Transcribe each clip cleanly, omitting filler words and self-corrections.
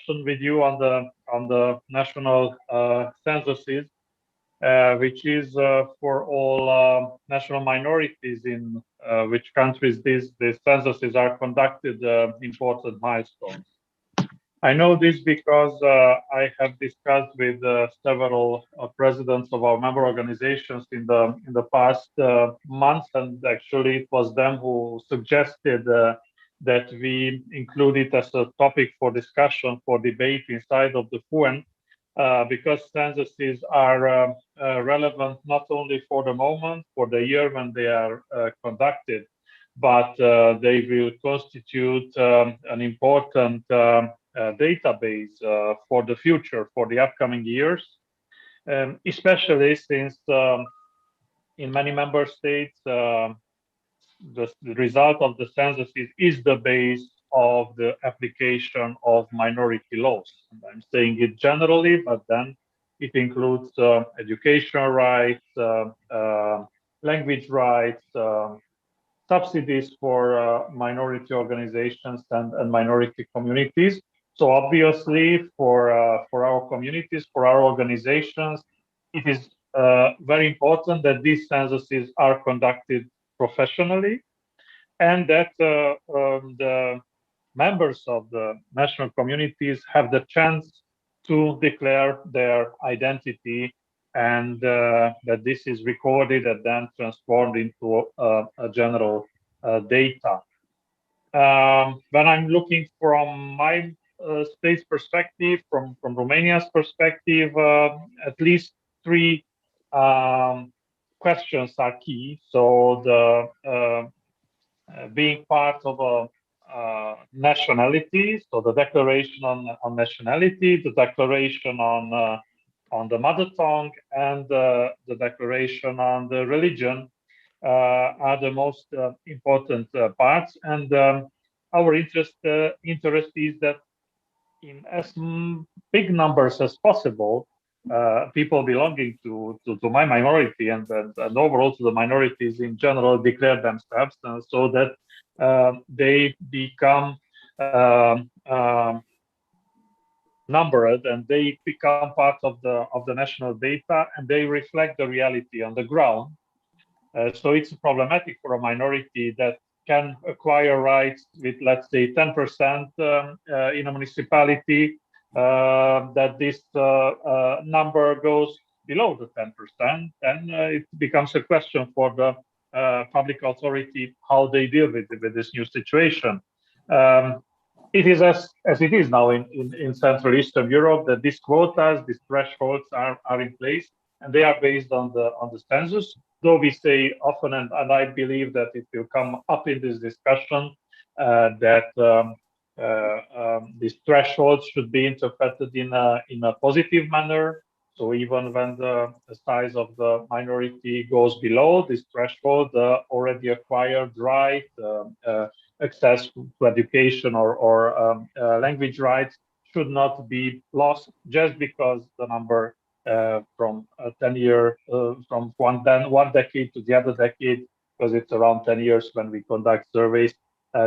discussion with you on the national censuses, which is for all national minorities in which countries these censuses are conducted, important milestones. I know this because I have discussed with several presidents of our member organizations in the past months, and actually it was them who suggested that we include it as a topic for discussion, for debate inside of the FUEN, because censuses are relevant not only for the moment, for the year when they are conducted, but they will constitute an important database for the future, for the upcoming years, especially since in many member states, the result of the census is the base of the application of minority laws. And I'm saying it generally, but then it includes educational rights, language rights, subsidies for minority organizations and minority communities. So obviously, for our communities, for our organizations, it is very important that these censuses are conducted professionally, and that the members of the national communities have the chance to declare their identity, and that this is recorded and then transformed into a general data. When I'm looking from my state's perspective, from Romania's perspective, at least three questions are key. So the being part of a nationality, so the declaration on nationality, the declaration on the mother tongue, and the declaration on the religion are the most important parts. And our interest is that in as big numbers as possible, people belonging to my minority and overall to the minorities in general declare themselves, so that they become numbered, and they become part of the national data, and they reflect the reality on the ground. So it's problematic for a minority that can acquire rights with, let's say, 10% in a municipality, that this number goes below the 10%, and it becomes a question for the public authority how they deal with this new situation. It is as it is now in Central Eastern Europe, that these quotas, these thresholds are in place, and they are based on the census. Though we say often, and I believe that it will come up in this discussion, that these thresholds should be interpreted in a positive manner. So even when the size of the minority goes below this threshold, already acquired right, access to education or language rights should not be lost just because the number from 10 years, from one decade to the other decade, because it's around 10 years when we conduct surveys,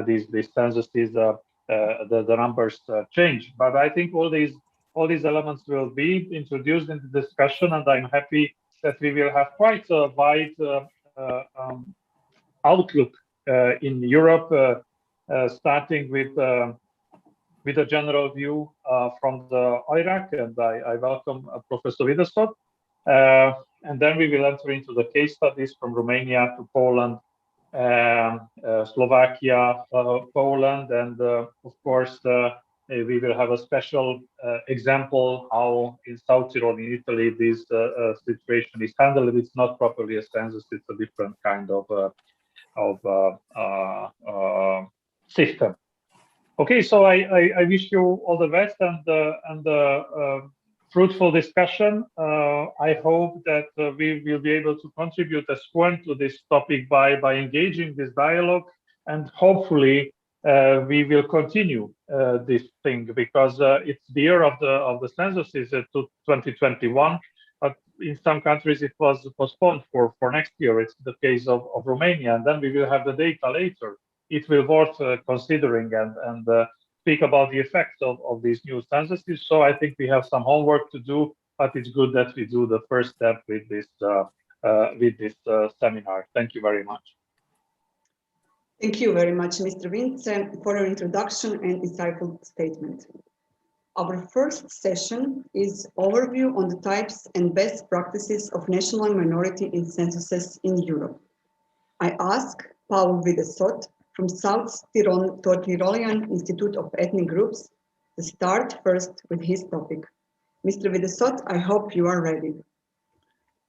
these censuses, the numbers change. But I think all these elements will be introduced in the discussion, and I'm happy that we will have quite a wide outlook in Europe, starting with a general view from the EURAC, and I welcome Professor Videsott. And then we will enter into the case studies from Romania to Poland, Slovakia, Poland, and of course we will have a special example how in South Tyrol in Italy this situation is handled. It's not properly a census; it's a different kind of system. Okay, so I wish you all the best and fruitful discussion. I hope that we will be able to contribute as FUEN to this topic by engaging this dialogue, and hopefully we will continue this thing, because it's the year of the censuses to 2021, but in some countries it was postponed for next year. It's the case of Romania, and then we will have the data later. It will worth considering, and speak about the effects of these new censuses. So I think we have some homework to do, but it's good that we do the first step with this seminar. Thank you very much. Thank you very much, Mr. Vincze, for your introduction and insightful statement. Our first session is overview on the types and best practices of national minority in censuses in Europe. I ask Paul Videsott from South Tyrolean Institute of Ethnic Groups to start first with his topic. Mr. Videsott, I hope you are ready.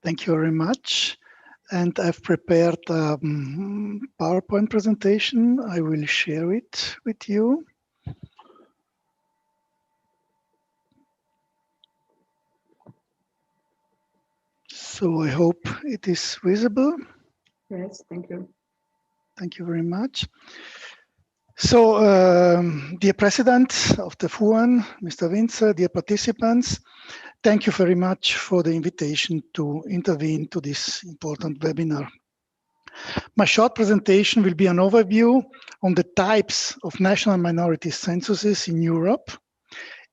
Thank you very much. And I've prepared a PowerPoint presentation. I will share it with you. So I hope it is visible. Yes, thank you. Thank you very much. So, dear President of the FUEN, Mr. Vincze, dear participants, thank you very much for the invitation to intervene to this important webinar. My short presentation will be an overview on the types of national minority censuses in Europe,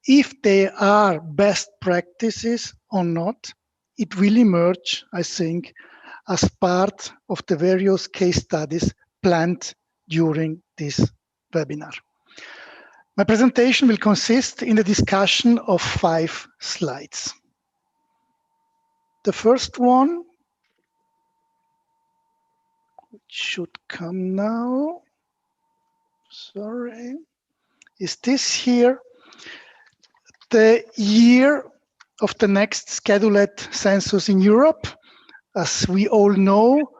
if they are best practices or not. It will emerge, I think, as part of the various case studies planned during this webinar. My presentation will consist in a discussion of 5 slides. The first one, which should come now, sorry, is this here, the year of the next scheduled census in Europe. As we all know,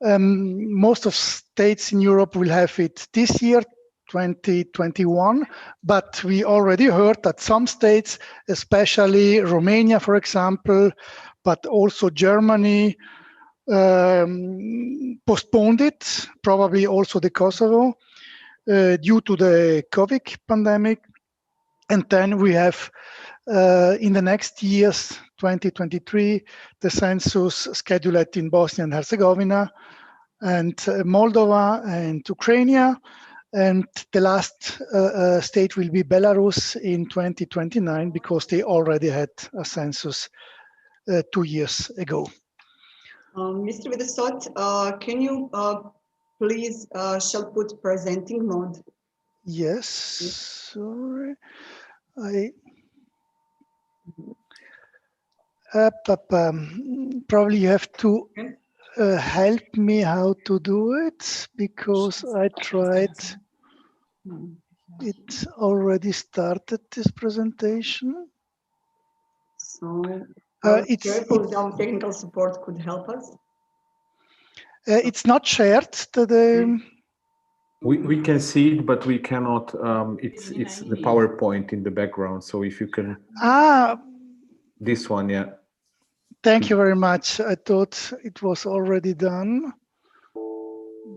most of states in Europe will have it this year, 2021, but we already heard that some states, especially Romania, for example, but also Germany, postponed it, probably also the Kosovo, due to the COVID pandemic. And then we have in the next years, 2023, the census scheduled in Bosnia and Herzegovina and Moldova and Ukraine. And the last state will be Belarus in 2029 because they already had a census 2 years ago. Mr. Videsott, can you please shall put presenting mode? Yes, sorry. Probably you have to help me how to do it because I tried. It already started this presentation. So, our technical support could help us. It's not shared. We can see it, but we cannot. It's the PowerPoint in the background. So if you can. This one, yeah. Thank you very much. I thought it was already done,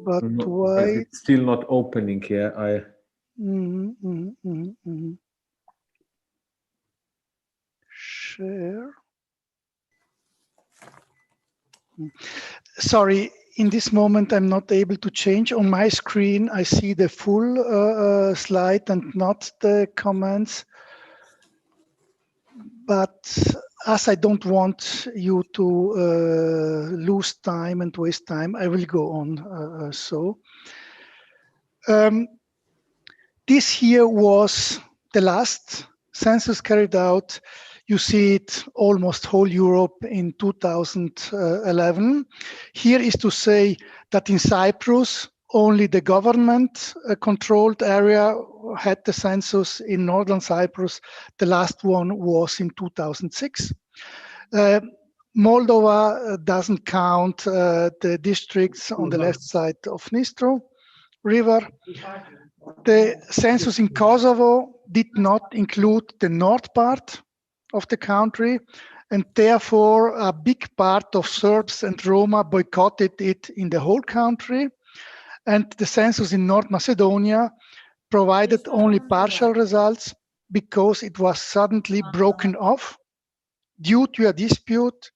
but no, why? But it's still not opening here. Share. Sorry, in this moment, I'm not able to change. On my screen, I see the full slide and not the comments. But as I don't want you to lose time and waste time, I will go on this here was the last census carried out. You see it almost whole Europe in 2011. Here is to say that in Cyprus, only the government-controlled area had the census. In northern Cyprus, the last one was in 2006. Moldova doesn't count the districts on the left side of Dnistro River. The census in Kosovo did not include the north part of the country, and therefore a big part of Serbs and Roma boycotted it in the whole country. And the census in North Macedonia provided only partial results because it was suddenly broken off due to a dispute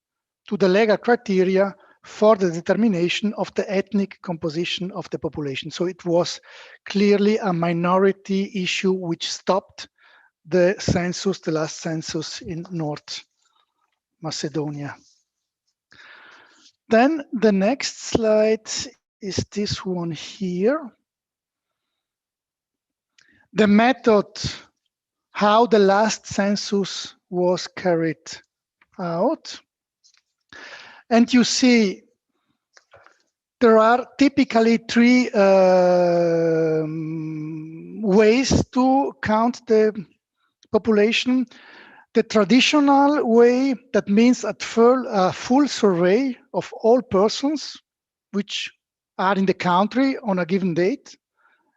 to the legal criteria for the determination of the ethnic composition of the population. So it was clearly a minority issue which stopped the census, the last census in North Macedonia. Then the next slide is this one here. The method how the last census was carried out. And you see there are typically three ways to count the population. The traditional way, that means a full survey of all persons which are in the country on a given date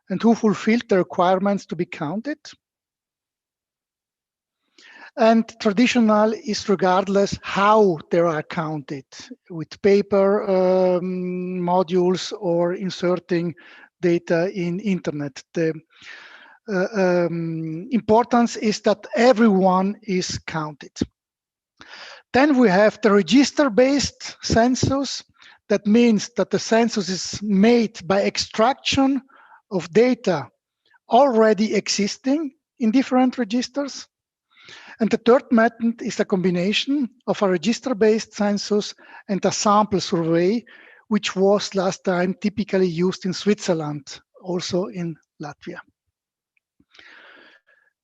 and who fulfilled the requirements to be counted. And traditional is regardless how they are counted, with paper modules or inserting data in internet. The importance is that everyone is counted. Then we have the register-based census. That means that the census is made by extraction of data already existing in different registers. And the third method is a combination of a register-based census and a sample survey, which was last time typically used in Switzerland, also in Latvia.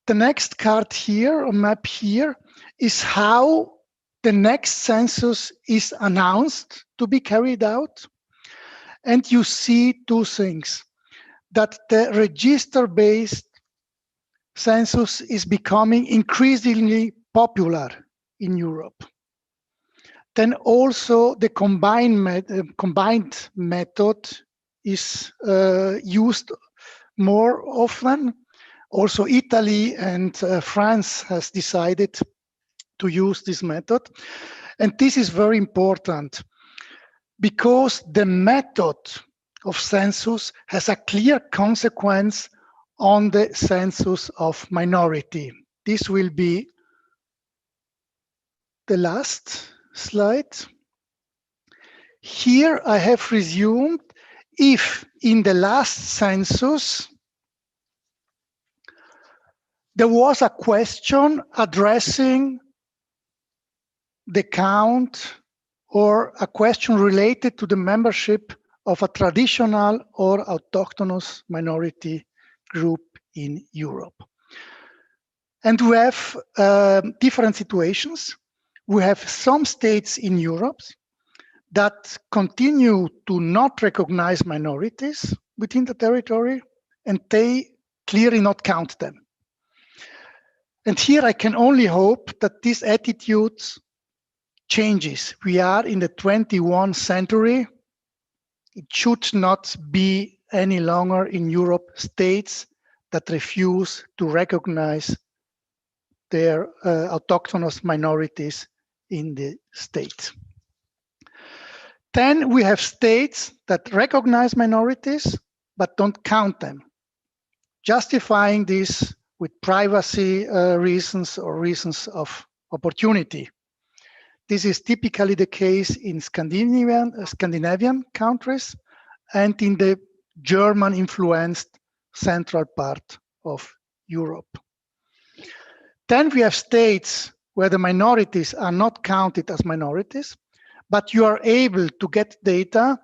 The next card here, or map here, is how the next census is announced to be carried out. And you see two things, that the register-based census is becoming increasingly popular in Europe. Then also the combined method is used more often. Also Italy and France has decided to use this method. And this is very important because the method of census has a clear consequence on the census of minority. This will be the last slide. Here I have resumed if in the last census there was a question addressing the count or a question related to the membership of a traditional or autochthonous minority group in Europe. And we have different situations. We have some states in Europe that continue to not recognize minorities within the territory, and they clearly not count them. And here I can only hope that this attitude changes. We are in the 21st century. It should not be any longer in Europe states that refuse to recognize their autochthonous minorities in the state. Then we have states that recognize minorities but don't count them, justifying this with privacy reasons or reasons of opportunity. This is typically the case in Scandinavian countries and in the German-influenced central part of Europe. Then we have states where the minorities are not counted as minorities, but you are able to get data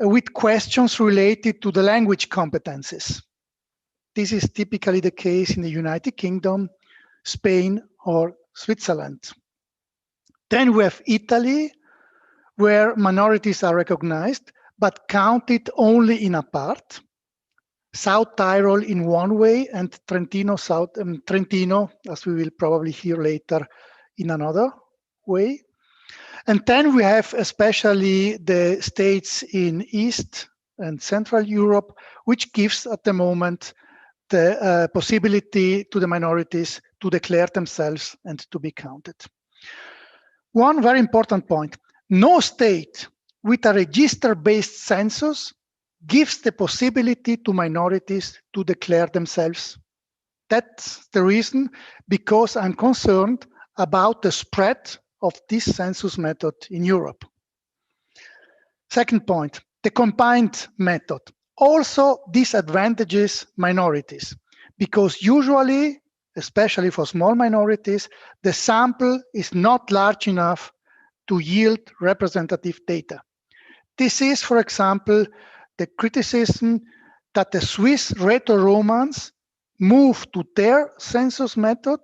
with questions related to the language competencies. This is typically the case in the United Kingdom, Spain, or Switzerland. Then we have Italy, where minorities are recognized, but counted only in a part. South Tyrol in one way, and Trentino, as we will probably hear later, in another way. And then we have especially the states in East and Central Europe, which gives at the moment the possibility to the minorities to declare themselves and to be counted. One very important point, no state with a register-based census gives the possibility to minorities to declare themselves. That's the reason, because I'm concerned about the spread of this census method in Europe. Second point, the combined method also disadvantages minorities because usually, especially for small minorities, the sample is not large enough to yield representative data. This is, for example, the criticism that the Swiss Rheto-Romans moved to their census method,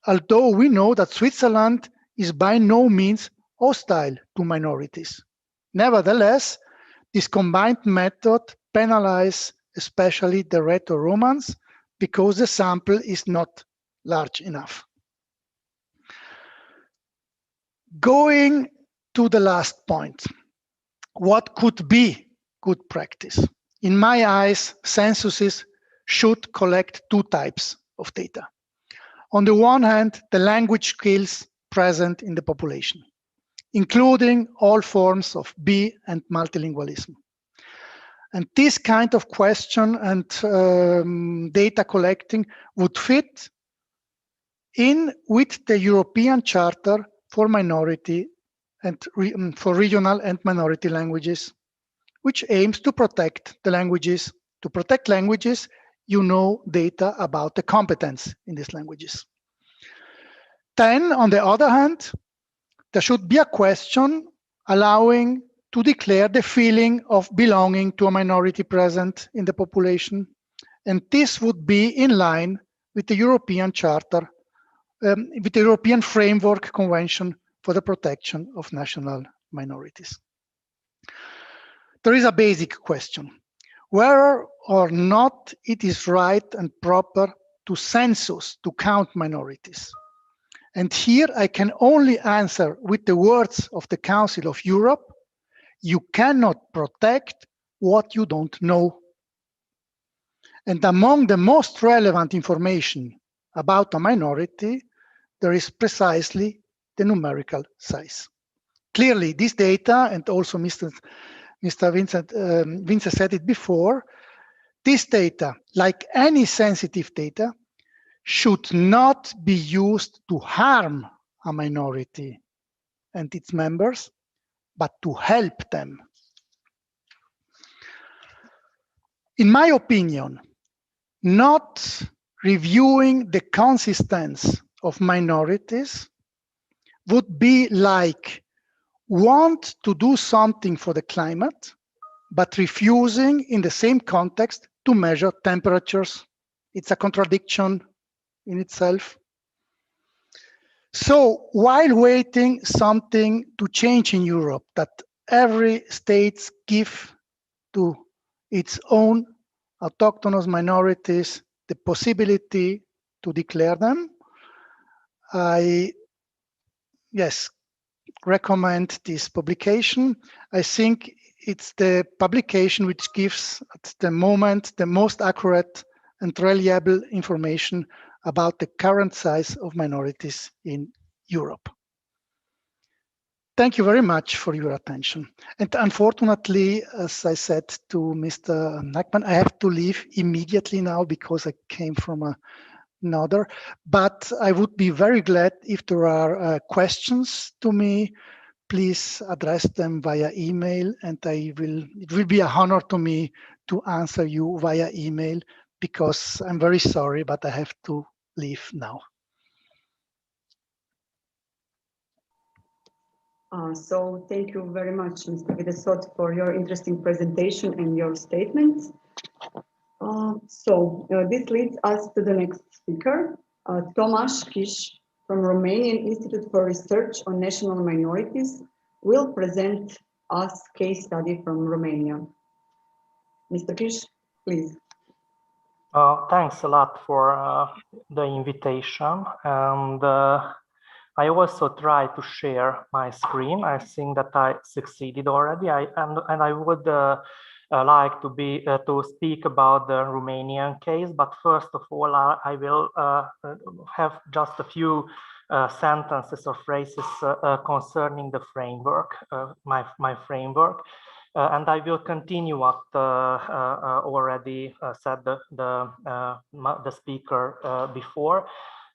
although we know that Switzerland is by no means hostile to minorities. Nevertheless, this combined method penalizes especially the Rheto-Romans because the sample is not large enough. Going to the last point, what could be good practice? In my eyes, censuses should collect two types of data. On the one hand, the language skills present in the population, including all forms of bi- and multilingualism. And this kind of question and data collecting would fit in with the European Charter for minority and for regional and minority languages, which aims to protect the languages. To protect languages, you know data about the competence in these languages. Then, on the other hand, there should be a question allowing to declare the feeling of belonging to a minority present in the population. And this would be in line with the European Charter, with the European Framework Convention for the Protection of National Minorities. There is a basic question, whether or not it is right and proper to census, to count minorities. And here I can only answer with the words of the Council of Europe: you cannot protect what you don't know. And among the most relevant information about a minority, there is precisely the numerical size. Clearly, this data, and also Mr. Vincze said it before, this data, like any sensitive data, should not be used to harm a minority and its members, but to help them. In my opinion, not reviewing the consistence of minorities would be like want to do something for the climate, but refusing in the same context to measure temperatures. It's a contradiction in itself. So while waiting something to change in Europe, that every state give to its own autochthonous minorities the possibility to declare them, I recommend this publication. I think it's the publication which gives at the moment the most accurate and reliable information about the current size of minorities in Europe. Thank you very much for your attention. And unfortunately, as I said to Mr. Nackman, I have to leave immediately now because I came from another, but I would be very glad if there are questions to me. Please address them via email, and it will be an honor to me to answer you via email, because I'm very sorry, but I have to leave now. So thank you very much, Mr. Videsott, for your interesting presentation and your statements. This leads us to the next speaker, Tomasz from Romanian Institute for Research on National Minorities will present us case study from Romania. Mr. Kish, please. Thanks a lot for the invitation, and I also try to share my screen. I think that I succeeded already. And I would like to speak about the Romanian case, but first of all, I will have just a few sentences or phrases concerning the framework, my framework. And I will continue what already said the speaker before.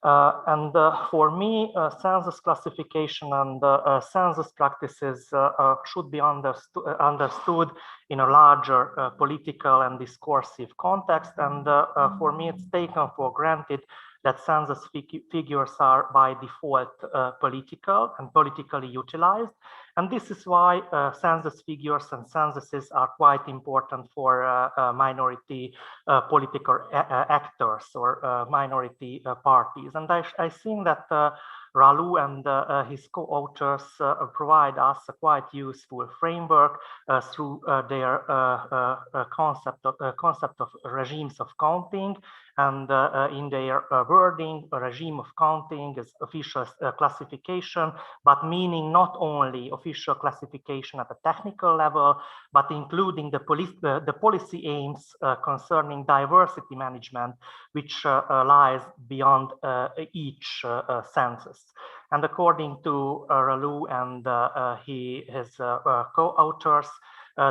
For me, census classification and census practices should be understood in a larger political and discursive context. And for me, it's taken for granted that census figures are by default political and politically utilized. And this is why census figures and censuses are quite important for minority political actors or minority parties. And I think that Ralu and his co-authors provide us a quite useful framework through their concept of regimes of counting. And in their wording, a regime of counting is official classification, but meaning not only official classification at a technical level, but including the policy aims concerning diversity management, which lies beyond each census. And according to Ralu and his co-authors,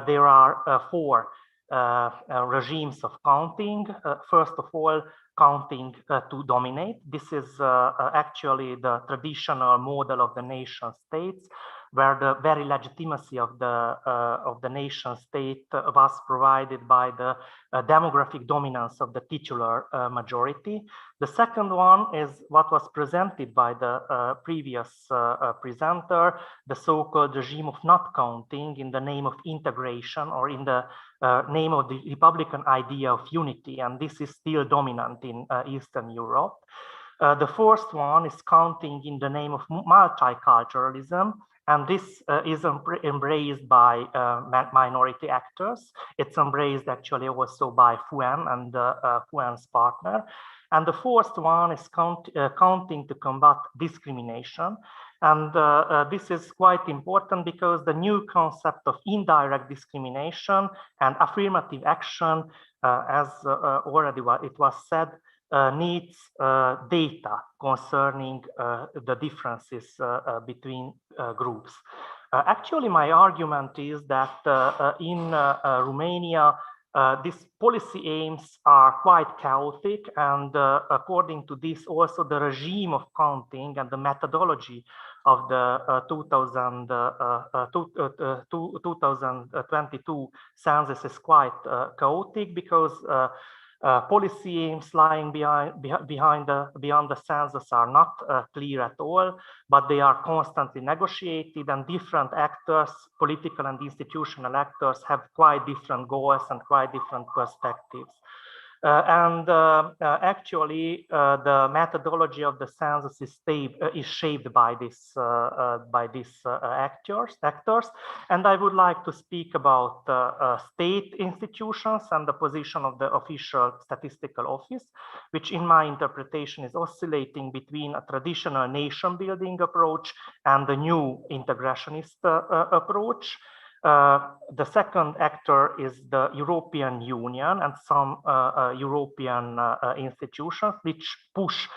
there are four regimes of counting. First of all, counting to dominate. This is actually the traditional model of the nation states, where the very legitimacy of the nation state was provided by the demographic dominance of the titular majority. The second one is what was presented by the previous presenter, the so-called regime of not counting in the name of integration or in the name of the Republican idea of unity, and this is still dominant in Eastern Europe. The first one is counting in the name of multiculturalism, and this is embraced by minority actors. It's embraced actually also by FUEN and FUEN's partner. And the fourth one is counting to combat discrimination. And this is quite important because the new concept of indirect discrimination and affirmative action, as already it was said, needs data concerning the differences between groups. Actually, my argument is that in Romania, these policy aims are quite chaotic, and according to this, also the regime of counting and the methodology of the 2022 census is quite chaotic, because policy aims lying beyond the census are not clear at all, but they are constantly negotiated, and different actors, political and institutional actors, have quite different goals and quite different perspectives. Actually, the methodology of the census is shaped by these actors. And I would like to speak about state institutions and the position of the official statistical office, which in my interpretation is oscillating between a traditional nation-building approach and the new integrationist approach. The second actor is the European Union and some European institutions which push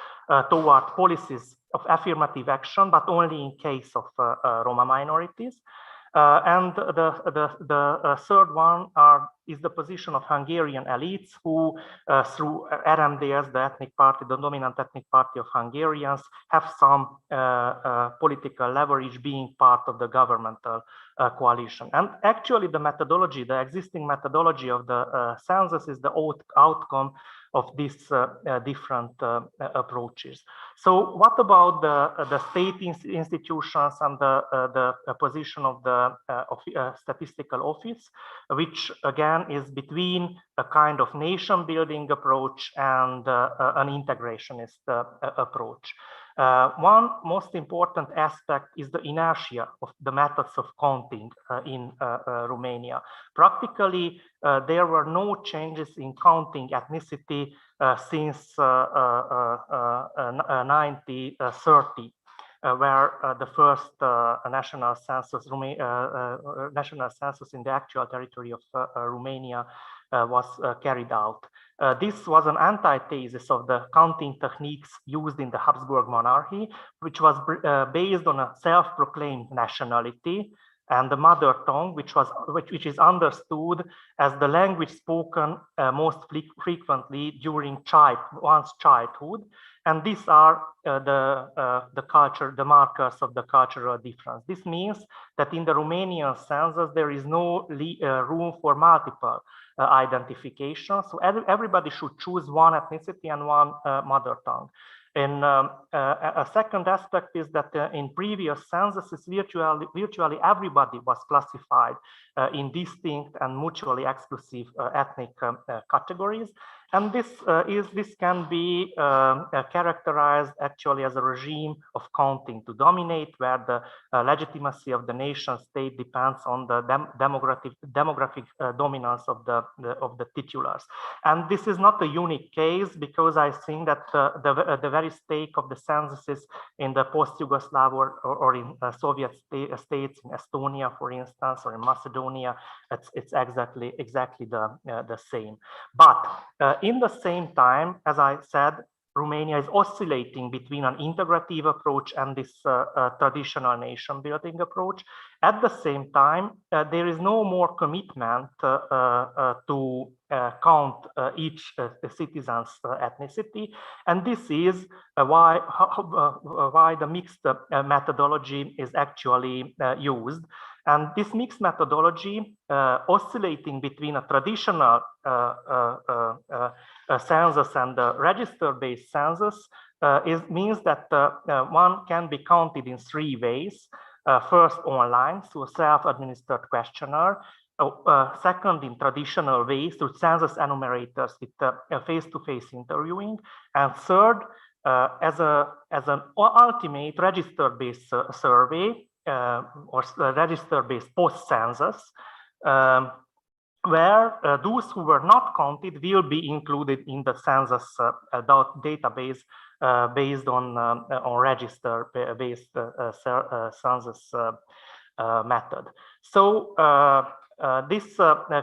toward policies of affirmative action, but only in case of Roma minorities. And the third one is the position of Hungarian elites who, through RMDS, the ethnic party, the dominant ethnic party of Hungarians, have some political leverage being part of the governmental coalition. And actually the methodology, the existing methodology of the census is the outcome of these different approaches. So what about the state institutions and the position of the statistical office, which again is between a kind of nation building approach and an integrationist approach. One most important aspect is the inertia of the methods of counting in Romania. Practically, there were no changes in counting ethnicity since 1930. Where the first national census in the actual territory of Romania was carried out. This was an antithesis of the counting techniques used in the Habsburg monarchy, which was based on a self-proclaimed nationality and the mother tongue, which is understood as the language spoken most frequently during one's childhood. And these are the markers of the cultural difference. This means that in the Romanian census, there is no room for multiple identification. So everybody should choose one ethnicity and one mother tongue. And a second aspect is that in previous censuses, virtually everybody was classified in distinct and mutually exclusive ethnic categories. And this can be characterized actually as a regime of counting to dominate, where the legitimacy of the nation state depends on the demographic dominance of the titulars. And this is not a unique case, because I think that the very stake of the censuses in the post-Yugoslav or in Soviet states, in Estonia, for instance, or in Macedonia, it's exactly the same. But in the same time, as I said, Romania is oscillating between an integrative approach and this traditional nation building approach. At the same time, there is no more commitment to count each citizen's ethnicity. And this is why the mixed methodology is actually used. And this mixed methodology, oscillating between a traditional census and the register-based census, means that one can be counted in three ways. First, online, through a self-administered questionnaire. Second, in traditional ways, through census enumerators with face-to-face interviewing. And third, as an ultimate register-based survey, or register-based post-census, where those who were not counted will be included in the census database based on register-based census method. So this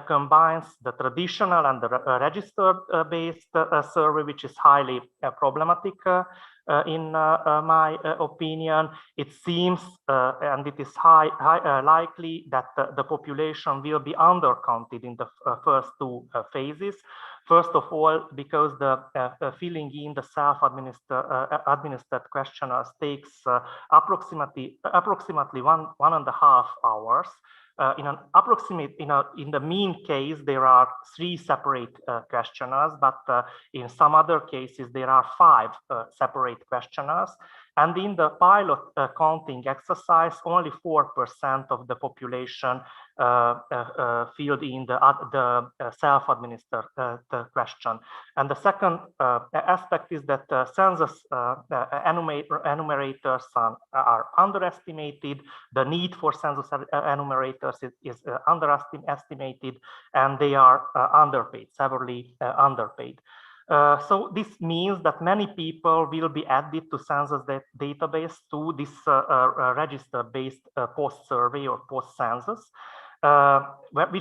combines the traditional and the register-based survey, which is highly problematic. In my opinion, it seems, and it is likely that the population will be undercounted in the first two phases. First of all, because the filling in the self-administered questionnaires takes approximately 1.5 hours. In the mean case, there are 3 separate questionnaires, but in some other cases, there are 5 separate questionnaires. And in the pilot counting exercise, only 4% of the population filled in the self-administered question. And the second aspect is that census enumerators are underestimated. The need for census enumerators is underestimated, and they are underpaid, severely underpaid. So this means that many people will be added to census database to this register-based post-survey or post-census, where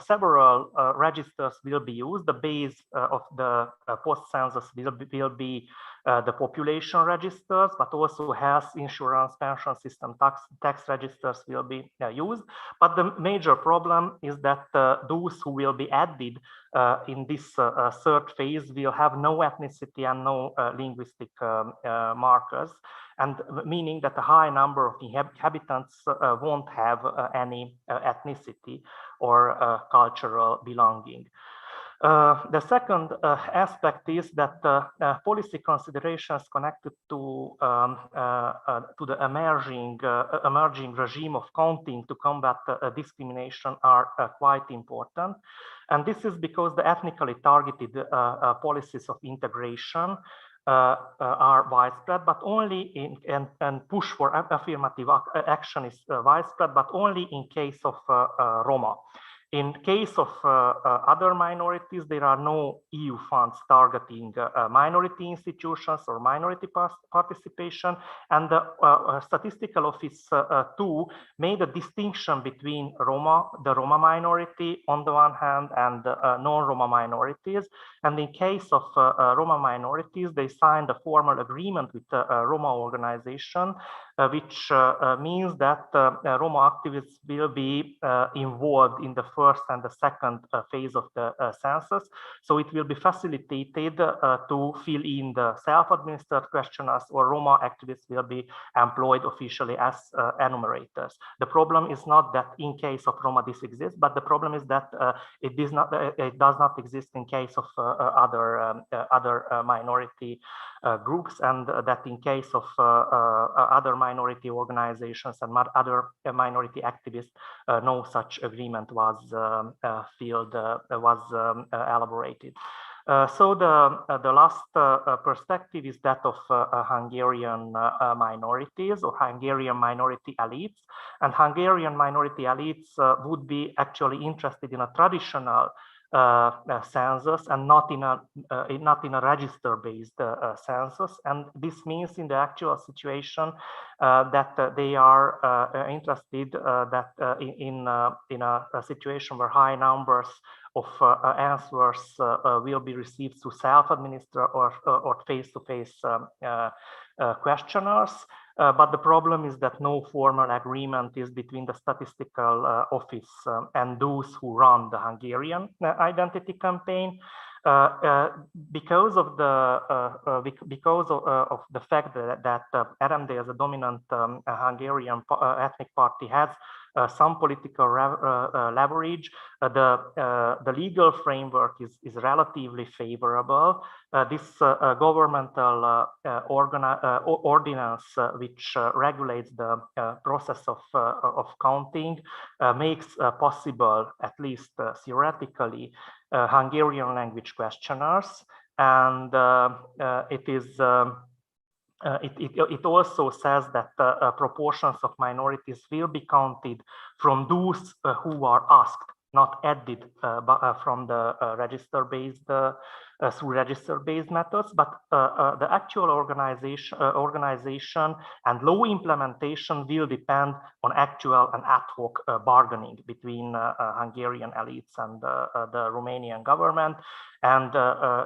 several registers will be used. The base of the post-census will be the population registers, but also health insurance, pension system, tax registers will be used. But the major problem is that those who will be added in this third phase will have no ethnicity and no linguistic markers, and meaning that a high number of inhabitants won't have any ethnicity or cultural belonging. The second aspect is that policy considerations connected to the emerging regime of counting to combat discrimination are quite important. And this is because the ethnically targeted policies of integration are widespread, but only and push for affirmative action is widespread, but only in case of Roma. In case of other minorities, there are no EU funds targeting minority institutions or minority participation. And the Statistical Office too made a distinction between the Roma minority on the one hand and non-Roma minorities. And in case of Roma minorities, they signed a formal agreement with the Roma organization, which means that Roma activists will be involved in the first and the second phase of the census. So it will be facilitated to fill in the self-administered questionnaires, or Roma activists will be employed officially as enumerators. The problem is not that in case of Roma this exists, but the problem is that it does not exist in case of other minority groups, and that in case of other minority organizations and other minority activists, no such agreement was elaborated. So the last perspective is that of Hungarian minorities or Hungarian minority elites, and Hungarian minority elites would be actually interested in a traditional census and not in a register-based census, and this means in the actual situation that they are interested that in a situation where high numbers of answers will be received through self-administered or face-to-face questionnaires. But the problem is that no formal agreement is between the statistical office and those who run the Hungarian identity campaign. Because of the fact that RMD as a dominant Hungarian ethnic party has some political leverage, the legal framework is relatively favorable. This governmental ordinance which regulates the process of counting makes possible, at least theoretically, Hungarian language questionnaires, and it also says that proportions of minorities will be counted from those who are asked, not added from the register-based through register-based methods, but the actual organization and law implementation will depend on actual and ad hoc bargaining between Hungarian elites and the Romanian government, and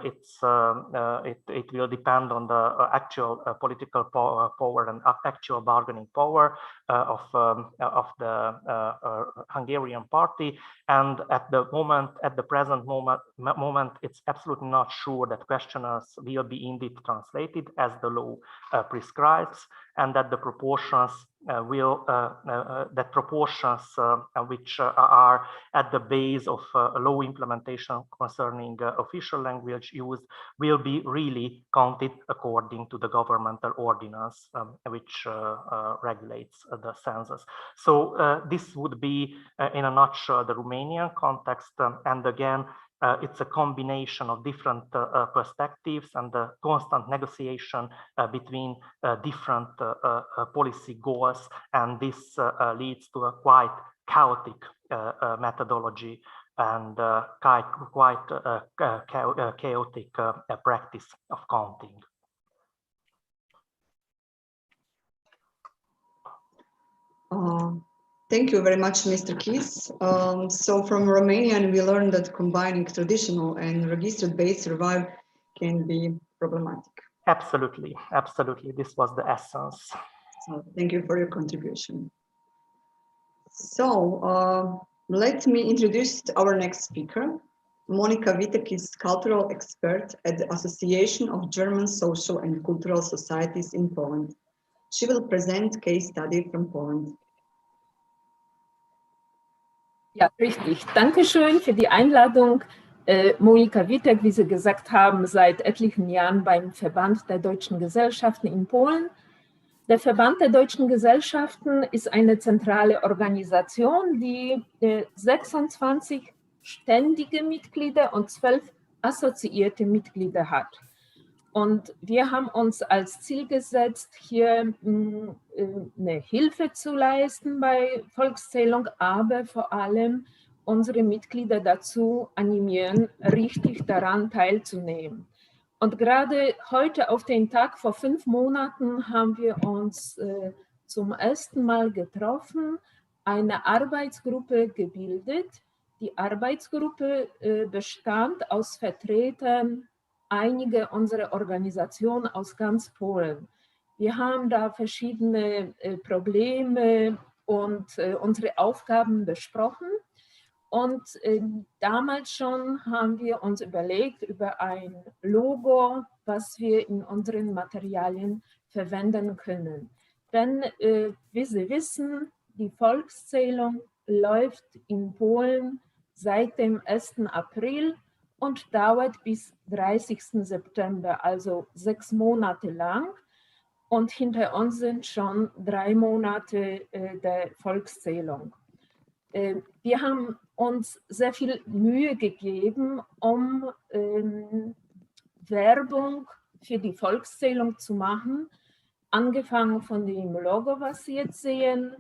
it will depend on the actual political power and actual bargaining power of the Hungarian party. And at the present moment, it's absolutely not sure that questionnaires will be indeed translated as the law prescribes, and that the proportions which are at the base of law implementation concerning official language used will be really counted according to the governmental ordinance which regulates the census. So this would be in a nutshell the Romanian context, and again it's a combination of different perspectives and the constant negotiation between different policy goals, and this leads to a quite chaotic methodology and quite chaotic practice of counting. Thank you very much, Mr. Keys. So from Romanian, we learned that combining traditional and register-based survival can be problematic. Absolutely, absolutely. This was the essence. So thank you for your contribution. So let me introduce our next speaker. Monika Wittek is cultural expert at the Association of German Social and Cultural Societies in Poland. She will present case study from Poland. Ja, richtig. Dankeschön für die Einladung. Monika Wittek, wie Sie gesagt haben, seit etlichen Jahren beim Verband der Deutschen Gesellschaften in Polen. Der Verband der Deutschen Gesellschaften ist eine zentrale Organisation, die 26 ständige Mitglieder und 12 assoziierte Mitglieder hat. Und wir haben uns als Ziel gesetzt, hier eine Hilfe zu leisten bei Volkszählung, aber vor allem unsere Mitglieder dazu animieren, richtig daran teilzunehmen. Und gerade heute auf den Tag vor 5 Monaten haben wir uns zum ersten Mal getroffen, eine Arbeitsgruppe gebildet. Die Arbeitsgruppe bestand aus Vertretern einige unserer Organisationen aus ganz Polen. Wir haben da verschiedene Probleme und unsere Aufgaben besprochen. Und damals schon haben wir uns überlegt über ein Logo, was wir in unseren Materialien verwenden können. Denn wie Sie wissen, die Volkszählung läuft in Polen seit dem 1. April und dauert bis 30. September, also 6 Monate lang. Und hinter uns sind schon 3 Monate der Volkszählung. Wir haben uns sehr viel Mühe gegeben, um Werbung für die Volkszählung zu machen. Angefangen von dem Logo, was Sie jetzt sehen.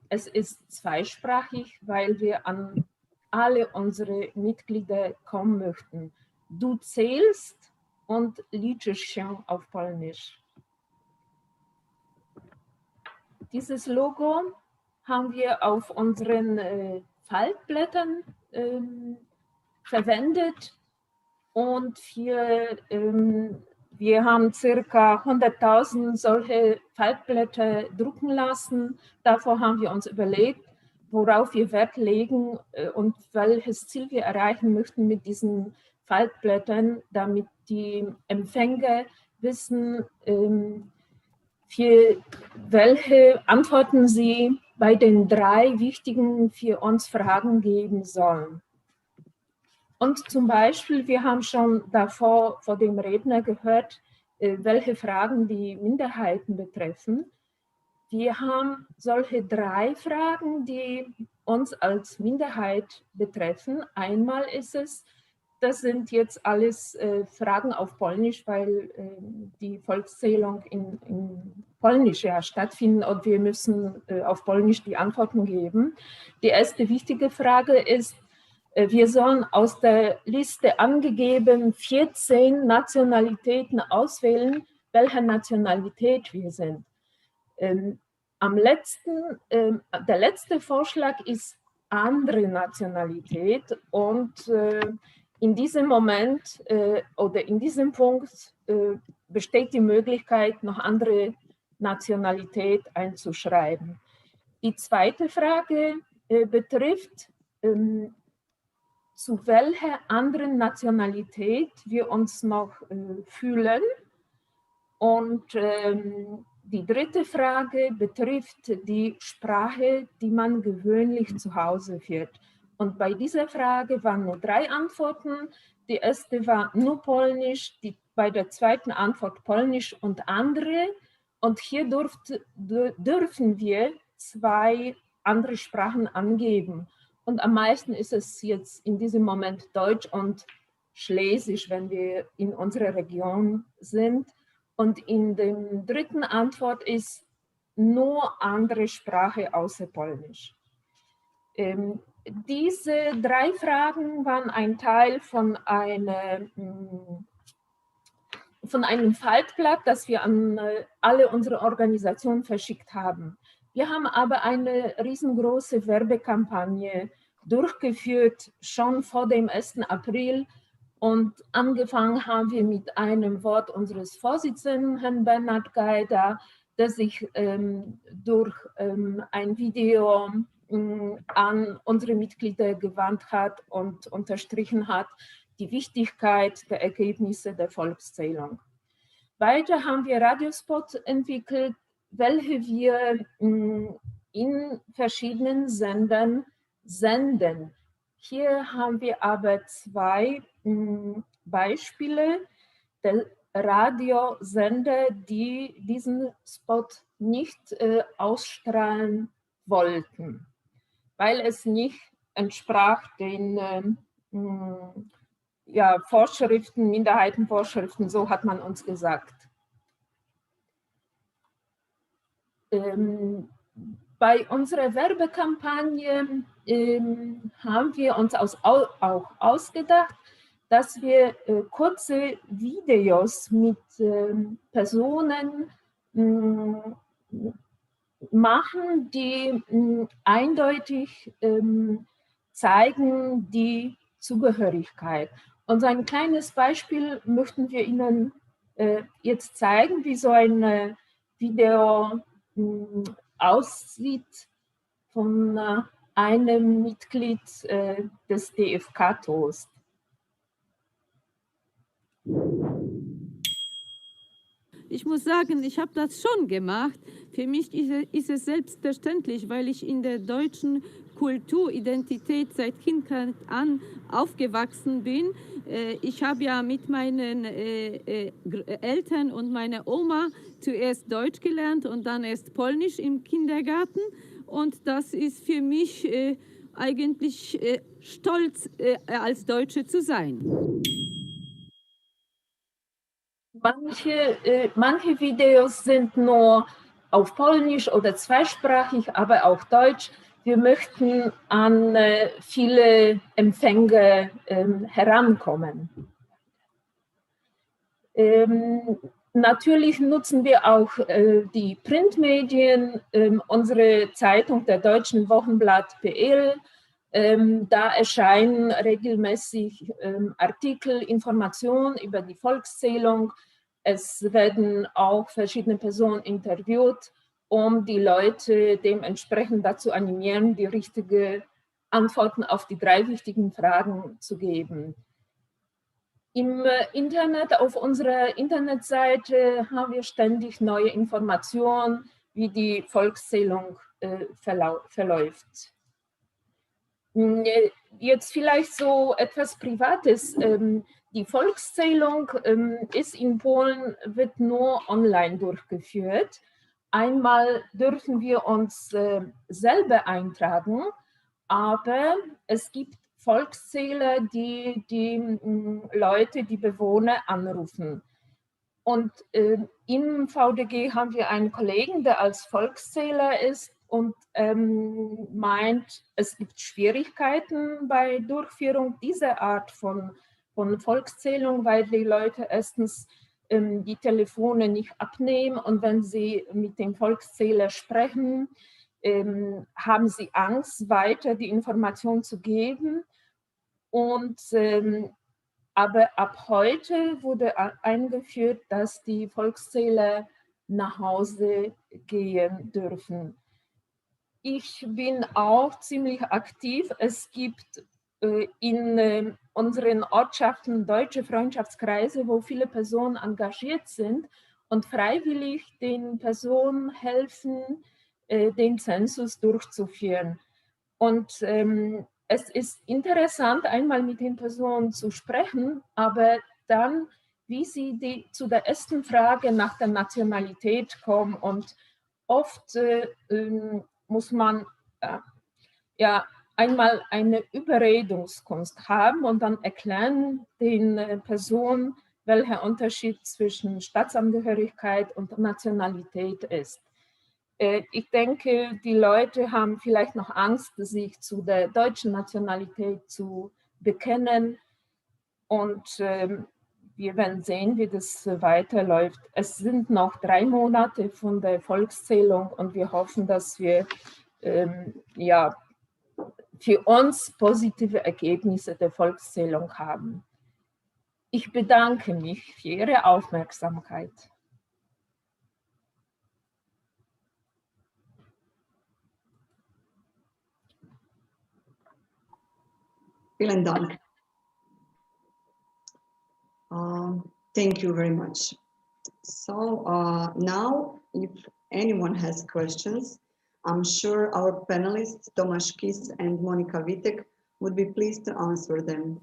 Es ist zweisprachig, weil wir an alle unsere Mitglieder kommen möchten. Du zählst und liczysz się auf Polnisch. Dieses Logo haben wir auf unseren Faltblättern verwendet und wir haben circa 100.000 solche Faltblätter drucken lassen. Davor haben wir uns überlegt, worauf wir Wert legen und welches Ziel wir erreichen möchten mit diesen Faltblättern, damit die Empfänger wissen, für welche Antworten sie bei den 3 wichtigen für uns Fragen geben sollen. Und zum Beispiel, wir haben schon davor vor dem Redner gehört, welche Fragen die Minderheiten betreffen. Wir haben solche 3 Fragen, die uns als Minderheit betreffen. Einmal ist es, das sind jetzt alles Fragen auf Polnisch, weil die Volkszählung in Polnisch ja stattfindet und wir müssen auf Polnisch die Antworten geben. Die erste wichtige Frage ist, wir sollen aus der Liste angegeben 14 Nationalitäten auswählen, welcher Nationalität wir sind. Der letzte Vorschlag ist andere Nationalität und in diesem Moment oder in diesem Punkt besteht die Möglichkeit, noch andere Nationalität einzuschreiben. Die zweite Frage betrifft, zu welcher anderen Nationalität wir uns noch fühlen. Und die dritte Frage betrifft die Sprache, die man gewöhnlich zu Hause führt. Und bei dieser Frage waren nur 3 Antworten. Die erste war nur Polnisch, bei der zweiten Antwort Polnisch und andere. Und hier dürfen wir 2 andere Sprachen angeben. Und am meisten ist es jetzt in diesem Moment Deutsch und Schlesisch, wenn wir in unserer Region sind. Und in der dritten Antwort ist nur andere Sprache außer Polnisch. Diese 3 Fragen waren ein Teil von einem Faltblatt, das wir an alle unsere Organisationen verschickt haben. Wir haben aber eine riesengroße Werbekampagne durchgeführt, schon vor dem 1. April. Und angefangen haben wir mit einem Wort unseres Vorsitzenden, Herrn Bernhard Geider, der sich durch ein Video an unsere Mitglieder gewandt hat und unterstrichen hat die Wichtigkeit der Ergebnisse der Volkszählung. Weiter haben wir Radiospots entwickelt, welche wir in verschiedenen Sendern senden. Hier haben wir aber 2 Beispiele der Radiosender, die diesen Spot nicht ausstrahlen wollten, weil es nicht entsprach den Vorschriften, Minderheitenvorschriften, so hat man uns gesagt. Bei unserer Werbekampagne haben wir uns auch ausgedacht, dass wir kurze Videos mit Personen machen, die eindeutig zeigen die Zugehörigkeit. Und so ein kleines Beispiel möchten wir Ihnen jetzt zeigen, wie so ein Video aussieht von einem Mitglied des DFK-TOS. Ich muss sagen, ich habe das schon gemacht. Für mich ist es selbstverständlich, weil ich in der deutschen Kulturidentität seit Kindheit an aufgewachsen bin. Ich habe ja mit meinen Eltern und meiner Oma zuerst Deutsch gelernt und dann erst Polnisch im Kindergarten. Und das ist für mich eigentlich stolz, als Deutsche zu sein. Manche Videos sind nur auf Polnisch oder zweisprachig, aber auch Deutsch. Wir möchten an viele Empfänger herankommen. Natürlich nutzen wir auch die Printmedien, unsere Zeitung, der Deutschen Wochenblatt PL. Da erscheinen regelmäßig Artikel, Informationen über die Volkszählung. Es werden auch verschiedene Personen interviewt, um die Leute dementsprechend dazu animieren, die richtigen Antworten auf die 3 wichtigen Fragen zu geben. Im Internet, auf unserer Internetseite, haben wir ständig neue Informationen, wie die Volkszählung verläuft. Jetzt vielleicht so etwas Privates. Die Volkszählung ist in Polen, wird nur online durchgeführt. Einmal dürfen wir uns selber eintragen, aber es gibt Volkszähler, die Leute, die Bewohner anrufen. Und im VDG haben wir einen Kollegen, der als Volkszähler ist und meint, es gibt Schwierigkeiten bei Durchführung dieser Art von Volkszählung, weil die Leute erstens die Telefone nicht abnehmen und wenn sie mit dem Volkszähler sprechen, haben sie Angst, weiter die Information zu geben. Und, aber ab heute wurde eingeführt, dass die Volkszähler nach Hause gehen dürfen. Ich bin auch ziemlich aktiv. Es gibt in unseren Ortschaften deutsche Freundschaftskreise, wo viele Personen engagiert sind und freiwillig den Personen helfen, den Zensus durchzuführen. Und es ist interessant, einmal mit den Personen zu sprechen, aber dann, wie sie zu der ersten Frage nach der Nationalität kommen. Und oft muss man ja einmal eine Überredungskunst haben und dann erklären den Personen, welcher Unterschied zwischen Staatsangehörigkeit und Nationalität ist. Ich denke, die Leute haben vielleicht noch Angst, sich zu der deutschen Nationalität zu bekennen. Und wir werden sehen, wie das weiterläuft. Es sind noch 3 Monate von der Volkszählung und wir hoffen, dass wir ja, für uns positive Ergebnisse der Volkszählung haben. Ich bedanke mich für Ihre Aufmerksamkeit. Vielen Dank. Thank you very much. So now, if anyone has questions, I'm sure our panelists, Tomasz and Monika Wittek, would be pleased to answer them.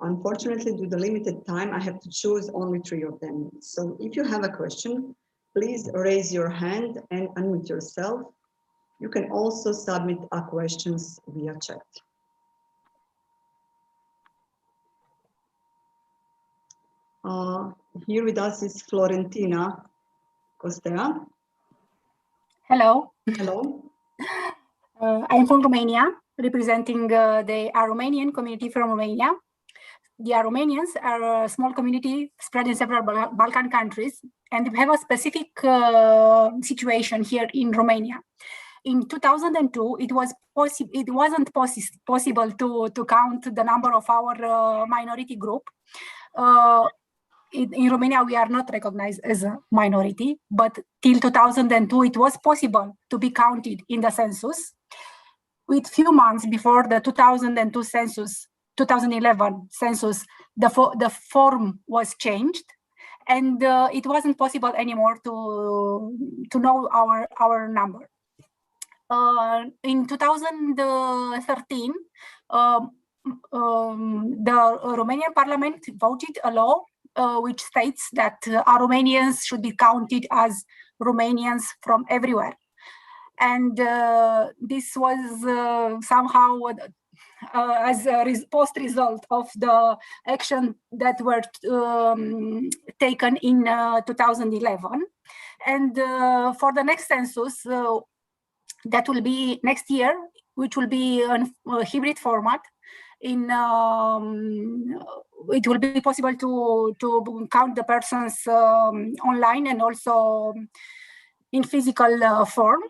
Unfortunately, due to limited time, I have to choose only 3 of them. So if you have a question, please raise your hand and unmute yourself. You can also submit questions via chat. Here with us is Florentina Costea. Hello. Hello. I'm from Romania, representing the Romanian community from Romania. The Romanians are a small community spread in several Balkan countries, and we have a specific situation here in Romania. In 2002, it wasn't possible to count the number of our minority group. In Romania, we are not recognized as a minority, but till 2002, it was possible to be counted in the census. with few months before the 2011 census, the form was changed, and it wasn't possible anymore to know our number. In 2013, the Romanian parliament voted a law which states that Aromanians should be counted as Romanians from everywhere. And this was somehow as a post result of the action that were taken in 2011. And for the next census, that will be next year, which will be a hybrid format. It will be possible to count the persons online and also in physical form.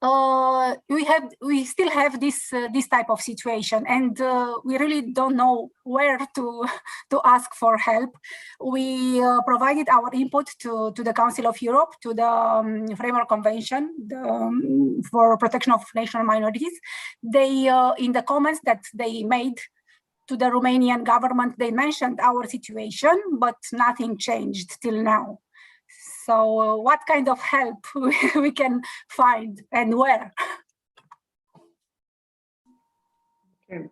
We still have this type of situation, and we really don't know where to ask for help. We provided our input to the Council of Europe, to the Framework Convention for Protection of National Minorities. They, in the comments that they made to the Romanian government, they mentioned our situation, but nothing changed till now. So what kind of help we can find and where? Okay,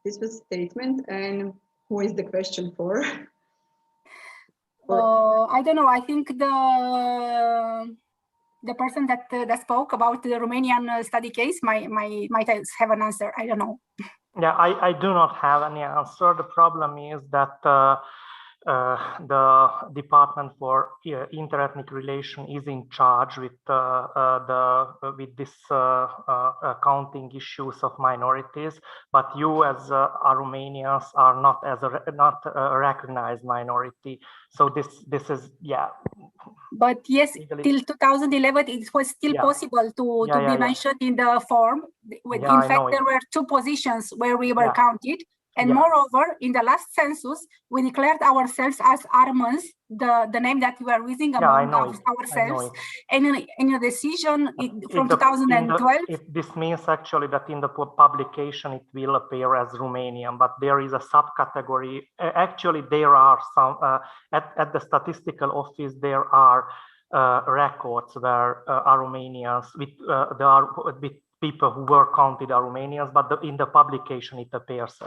this was a statement, and who is the question for? I don't know. I think the person that spoke about the Romanian study case might have an answer. I don't know. Yeah, I do not have any answer. The problem is that the Department for Interethnic Relation is in charge with this counting issues of minorities, but you as Aromanians are not a recognized minority. So this is, yeah. But yes, till 2011, it was still possible to be mentioned in the form. In fact, there were two positions where we were counted. And moreover, in the last census, we declared ourselves as Armans, the name that we were using among ourselves. And in a decision from 2012. This means actually that in the publication it will appear as Romanian, but there is a subcategory. Actually, there are some, at the statistical office, there are records where Aromanians, with people who were counted are Romanians, but in the publication it appears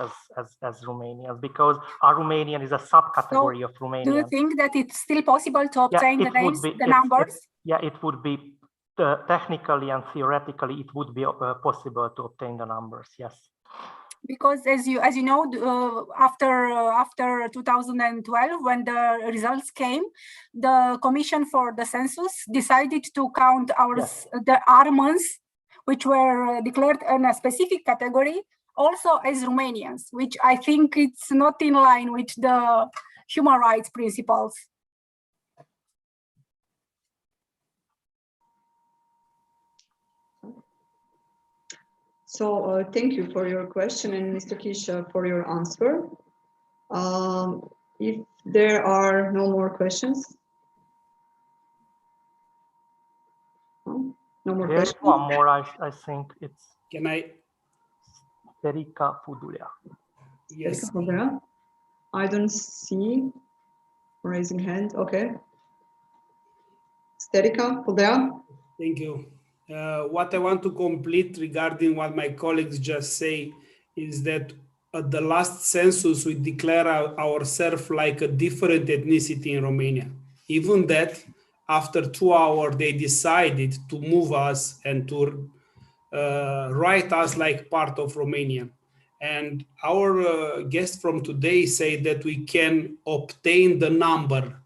as Romanians, because Aromanian is a subcategory of Romanian. Do you think that it's still possible to obtain the names, the numbers? It would be technically and theoretically it would be possible to obtain the numbers. Yes. Because as you know, after 2012, when the results came, the Commission for the Census decided to count the Armans, which were declared in a specific category, also as Romanians, which I think it's not in line with the human rights principles. So thank you for your question, and Mr. Kisha for your answer. If there are no more questions. No more There's questions. one more, I think it's. Can I? Terika Fudulia. Yes. I don't see raising hand. Okay. Terika Fudulia. Thank you. What I want to complete regarding what my colleagues just say is that at the last census, we declare ourselves like a different ethnicity in Romania. Even that, after 2 hours, they decided to move us and to write us like part of Romania. And our guest from today say that we can obtain the number,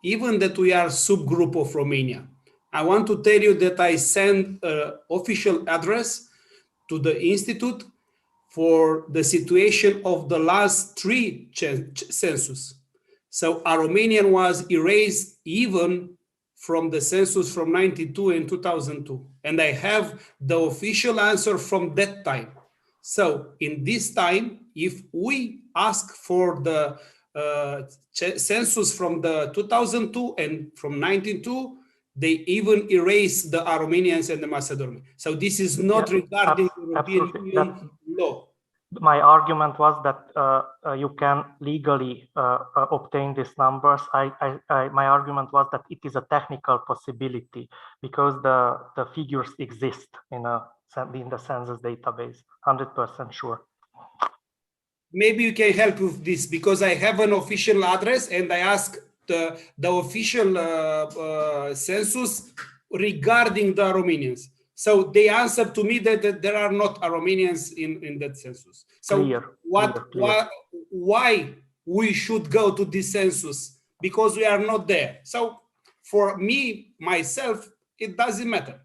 even that we are subgroup of Romania. I want to tell you that I sent an official address to the Institute for the situation of the last 3 census. So Aromanian was erased even from the census from 92 and 2002. And I have the official answer from that time. So in this time, if we ask for the census from the 2002 and from 92, They even erase the Aromanians and the Macedonians. So this is not regarding European Union law. My argument was that you can legally obtain these numbers. My argument was that it is a technical possibility because the figures exist in the census database. 100% sure. Maybe you can help with this because I have an official address and I asked the official census regarding the Aromanians. So they answered to me that there are not Aromanians in that census. So why we should go to this census? Because we are not there. So for me, myself, it doesn't matter.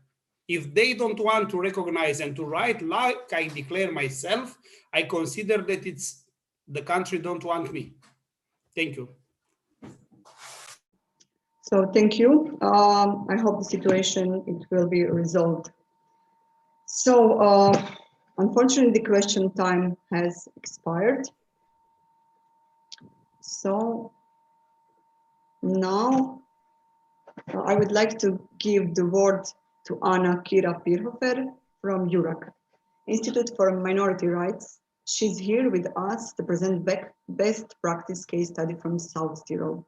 If they don't want to recognize and to write like I declare myself, I consider that it's the country don't want me. Thank you. So thank you. I hope the situation, it will be resolved. So unfortunately, the question time has expired. So now I would like to give the word to Anna Kira Pirhofer from EURAC, Institute for Minority Rights. She's here with us to present best practice case study from South Tyrol.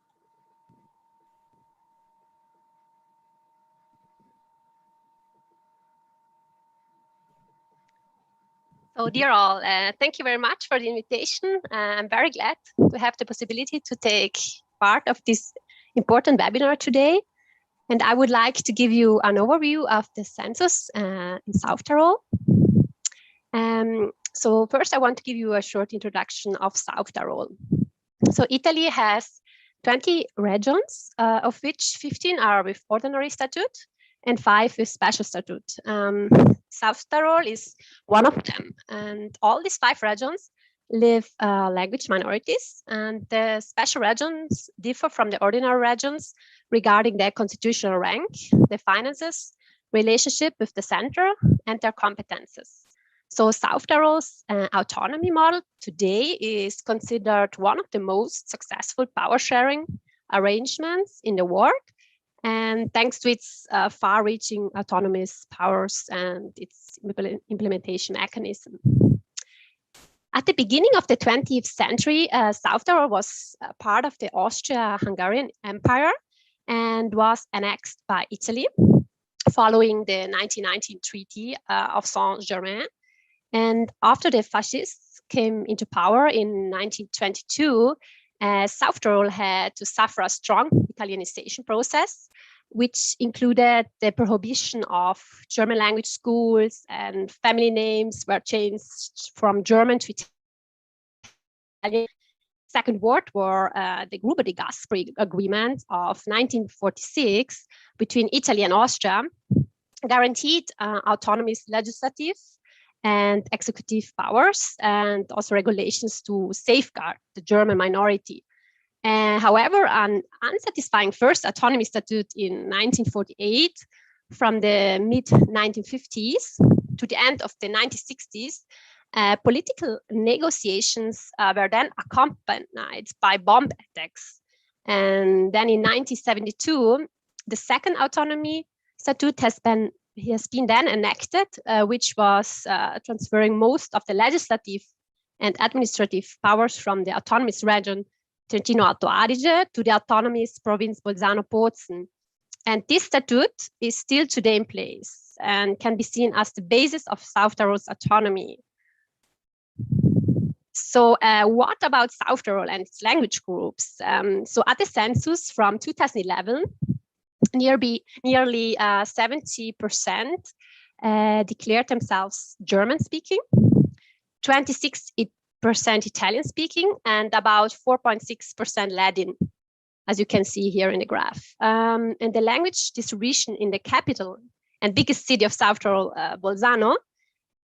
So dear all, thank you very much for the invitation. I'm very glad to have the possibility to take part of this important webinar today. And I would like to give you an overview of the census in South Tyrol. So first I want to give you a short introduction of South Tyrol. So Italy has 20 regions, of which 15 are with ordinary statute and 5 with special statute. South Tyrol is one of them, and all these 5 regions live language minorities, and the special regions differ from the ordinary regions regarding their constitutional rank, their finances, relationship with the center, and their competences. So South Tyrol's autonomy model today is considered one of the most successful power sharing arrangements in the world, and thanks to its far-reaching autonomous powers and its implementation mechanism. At the beginning of the 20th century, South Tyrol was part of the Austria-Hungarian Empire and was annexed by Italy following the 1919 Treaty of Saint-Germain. And after the fascists came into power in 1922, South Tyrol had to suffer a strong Italianization process, which included the prohibition of German language schools, and family names were changed from German to Italian. Second World War, the Gruber de Gasperi Agreement of 1946 between Italy and Austria guaranteed autonomous legislative and executive powers, and also regulations to safeguard the German minority. However, an unsatisfying first autonomy statute in 1948, from the mid-1950s to the end of the 1960s, political negotiations were then accompanied by bomb attacks. And then in 1972, the second autonomy statute has been then enacted, which was transferring most of the legislative and administrative powers from the autonomous region Trentino Alto Adige to the autonomous province Bolzano-Bozen. And this statute is still today in place and can be seen as the basis of South Tyrol's autonomy. So what about South Tyrol and its language groups? So at the census from 2011, nearly 70% declared themselves German-speaking, 26% Italian-speaking, and about 4.6% Latin, as you can see here in the graph. And the language distribution in the capital and biggest city of South Tyrol, Bolzano,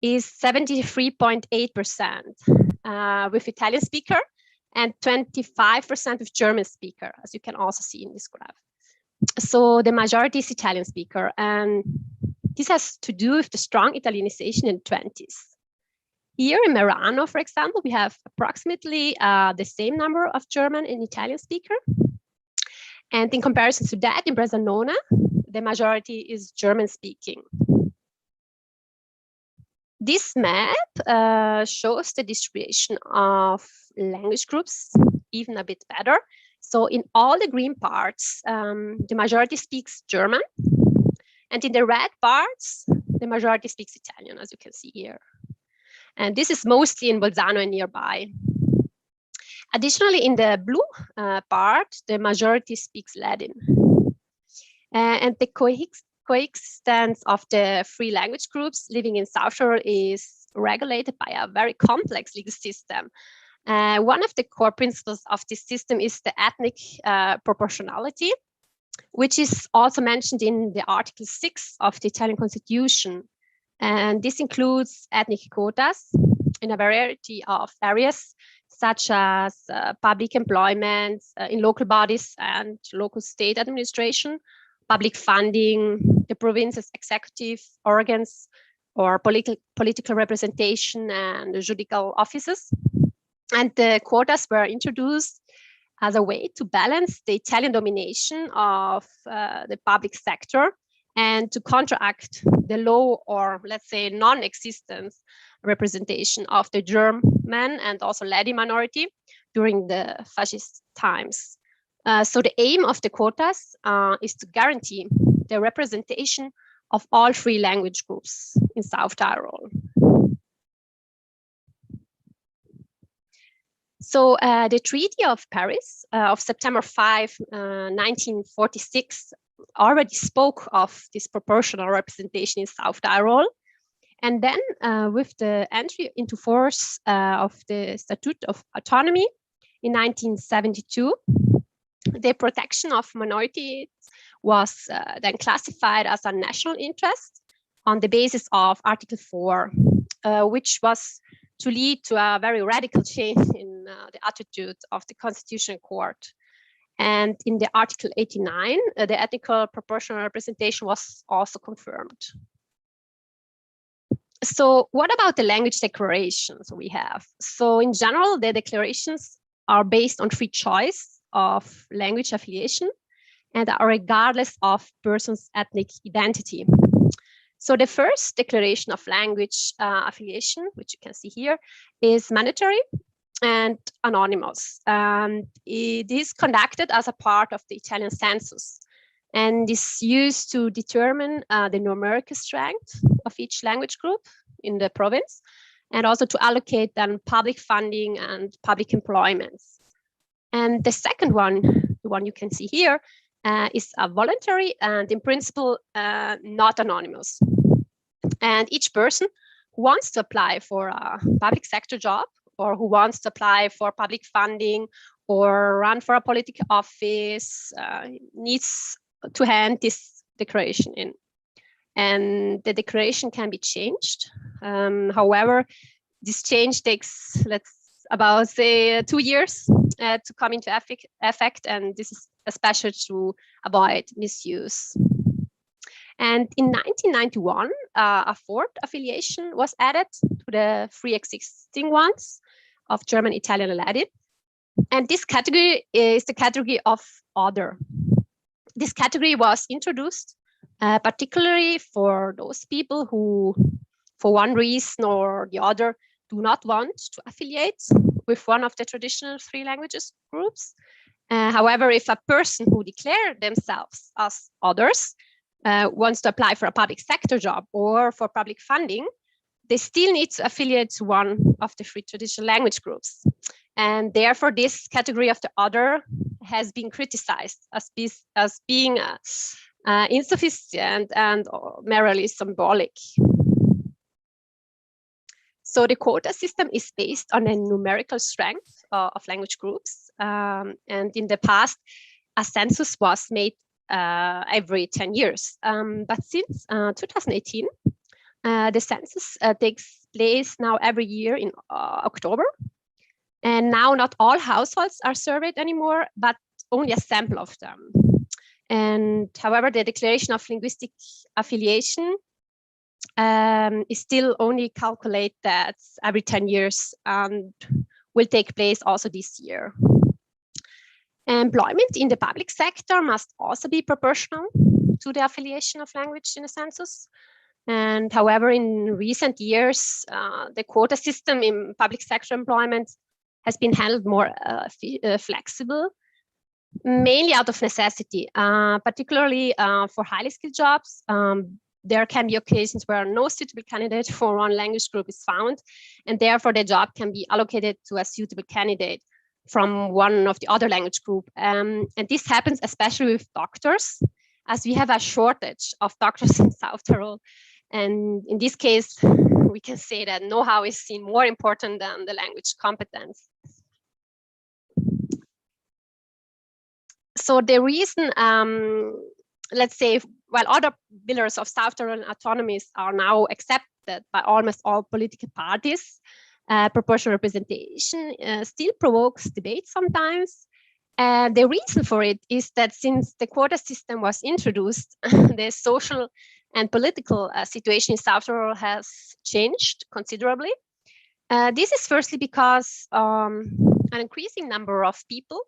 is 73.8% with Italian speaker and 25% with German speaker, as you can also see in this graph. So the majority is Italian speaker, and this has to do with the strong Italianization in the 20s. Here in Merano, for example, we have approximately the same number of German and Italian speaker. And in comparison to that, in Bressanone, the majority is German-speaking. This map shows the distribution of language groups even a bit better. So in all the green parts, the majority speaks German. And in the red parts, the majority speaks Italian, as you can see here. And this is mostly in Bolzano and nearby. Additionally, in the blue part, the majority speaks Latin. And the coexistence of the three language groups living in South Tyrol is regulated by a very complex legal system. One of the core principles of this system is the ethnic proportionality, which is also mentioned in the Article 6 of the Italian Constitution. And this includes ethnic quotas in a variety of areas, such as public employment in local bodies and local state administration, public funding, the province's executive organs, or political representation and judicial offices. And the quotas were introduced as a way to balance the Italian domination of the public sector and to counteract the low, or let's say non-existent, representation of the German and also Latin minority during the fascist times. So the aim of the quotas is to guarantee the representation of all three language groups in South Tyrol. So the Treaty of Paris of September 5, 1946 already spoke of this proportional representation in South Tyrol. And then with the entry into force of the Statute of Autonomy in 1972, the protection of minorities was then classified as a national interest on the basis of Article 4, which was to lead to a very radical change in the attitude of the Constitutional Court. And in the Article 89, the ethical proportional representation was also confirmed. So what about the language declarations we have? So in general, the declarations are based on free choice of language affiliation and are regardless of person's ethnic identity. So the first declaration of language affiliation, which you can see here, is mandatory and anonymous. It is conducted as a part of the Italian census and is used to determine the numerical strength of each language group in the province, and also to allocate then public funding and public employments. And the second one, the one you can see here, is a voluntary and in principle not anonymous. And each person who wants to apply for a public sector job, or who wants to apply for public funding or run for a political office needs to hand this declaration in. And the declaration can be changed. However, this change takes, about say 2 years to come into effect, and this is especially to avoid misuse. And in 1991, a fourth affiliation was added to the three existing ones of German, Italian, and Latin. And this category is the category of other. This category was introduced particularly for those people who, for one reason or the other, do not want to affiliate with one of the traditional three languages groups. However, if a person who declared themselves as others wants to apply for a public sector job or for public funding, they still need to affiliate to one of the three traditional language groups. And therefore, this category of the other has been criticized as being insufficient and merely symbolic. So the quota system is based on a numerical strength of language groups. And in the past, a census was made every 10 years. But since 2018, the census takes place now every year in October. And now not all households are surveyed anymore, but only a sample of them. And however, the declaration of linguistic affiliation is still only calculated every 10 years and will take place also this year. Employment in the public sector must also be proportional to the affiliation of language in the census. And however, in recent years, the quota system in public sector employment has been handled more flexible, mainly out of necessity, particularly for highly skilled jobs. There can be occasions where no suitable candidate for one language group is found, and therefore the job can be allocated to a suitable candidate from one of the other language group. And this happens especially with doctors, as we have a shortage of doctors in South Tyrol. And in this case, we can say that know-how is seen more important than the language competence. So the reason, let's say, while other pillars of South Tyrolean autonomies are now accepted by almost all political parties, proportional representation still provokes debate sometimes. And the reason for it is that since the quota system was introduced, the social and political situation in South Tyrol has changed considerably. This is firstly because an increasing number of people,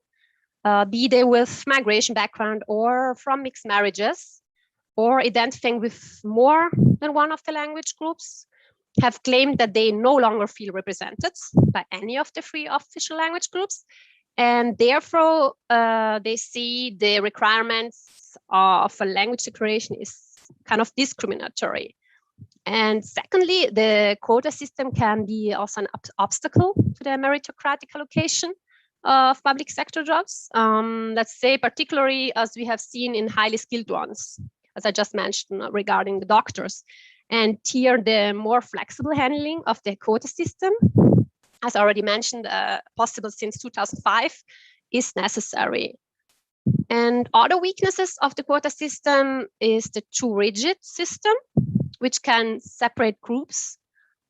be they with migration background or from mixed marriages, or identifying with more than one of the language groups, have claimed that they no longer feel represented by any of the three official language groups. And therefore, they see the requirements of a language declaration is kind of discriminatory. And secondly, the quota system can be also an obstacle to the meritocratic allocation of public sector jobs. Let's say particularly as we have seen in highly skilled ones, as I just mentioned regarding the doctors. And here the more flexible handling of the quota system, as already mentioned, possible since 2005, is necessary. And other weaknesses of the quota system is the too rigid system, which can separate groups,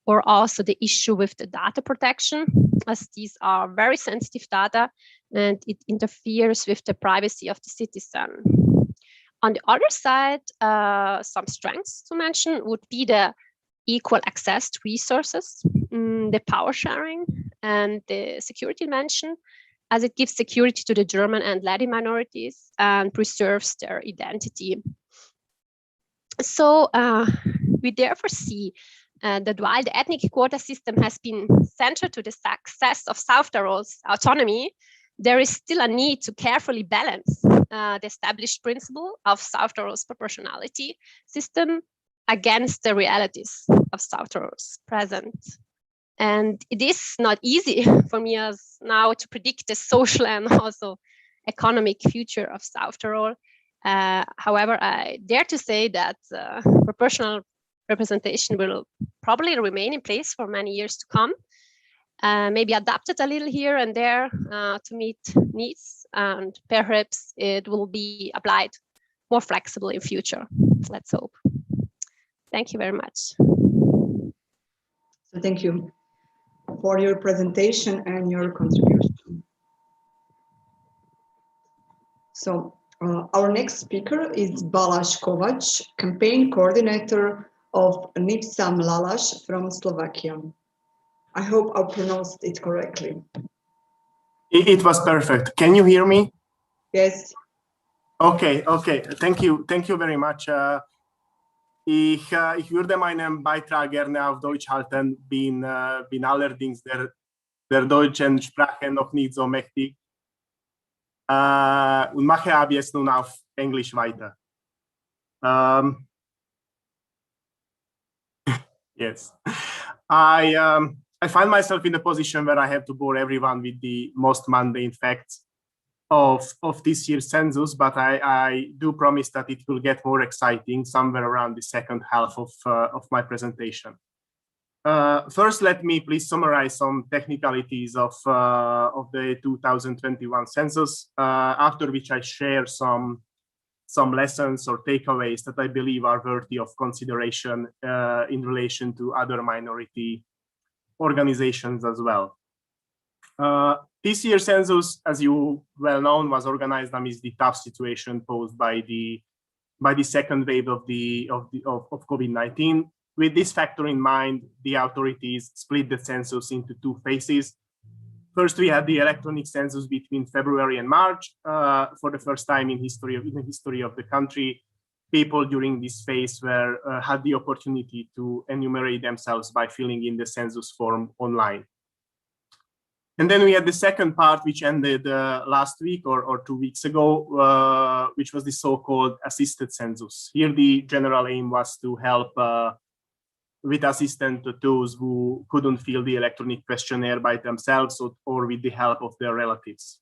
or also the issue with the data protection, as these are very sensitive data and it interferes with the privacy of the citizen. On the other side, some strengths to mention would be the equal access to resources, the power sharing, and the security dimension, as it gives security to the German and Latin minorities and preserves their identity. So we therefore see that while the ethnic quota system has been central to the success of South Tyrol's autonomy, there is still a need to carefully balance the established principle of South Tyrol's proportionality system against the realities of South Tyrol's present. And it is not easy for me as now to predict the social and also economic future of South Tyrol. However, I dare to say that proportional representation will probably remain in place for many years to come, maybe adapted a little here and there to meet needs, and perhaps it will be applied more flexibly in future. Let's hope. Thank you very much. So thank you for your presentation and your contribution. So our next speaker is Balázs Kovács, campaign coordinator of Népszámlálás from Slovakia. I hope I pronounced it correctly. It was perfect. Can you hear me? Yes. Okay. Thank you very much. Ich würde meinen Beitrag gerne auf Deutsch halten. Bin allerdings der deutschen Sprache noch nicht so mächtig. Und mache ab jetzt nun auf Englisch weiter. Yes. I find myself in a position where I have to bore everyone with the most mundane facts of this year's census, but I do promise that it will get more exciting somewhere around the second half of my presentation. First, let me please summarize some technicalities of the 2021 census, after which I share some lessons or takeaways that I believe are worthy of consideration in relation to other minority organizations as well. This year's census, as you well know, was organized amidst the tough situation posed by the second wave of COVID-19. With this factor in mind, the authorities split the census into two phases. First, we had the electronic census between February and March. For the first time in the history of the country, people during this phase had the opportunity to enumerate themselves by filling in the census form online. And then we had the second part, which ended last week or 2 weeks ago, which was the so-called assisted census. Here, the general aim was to help with assistance to those who couldn't fill the electronic questionnaire by themselves or with the help of their relatives.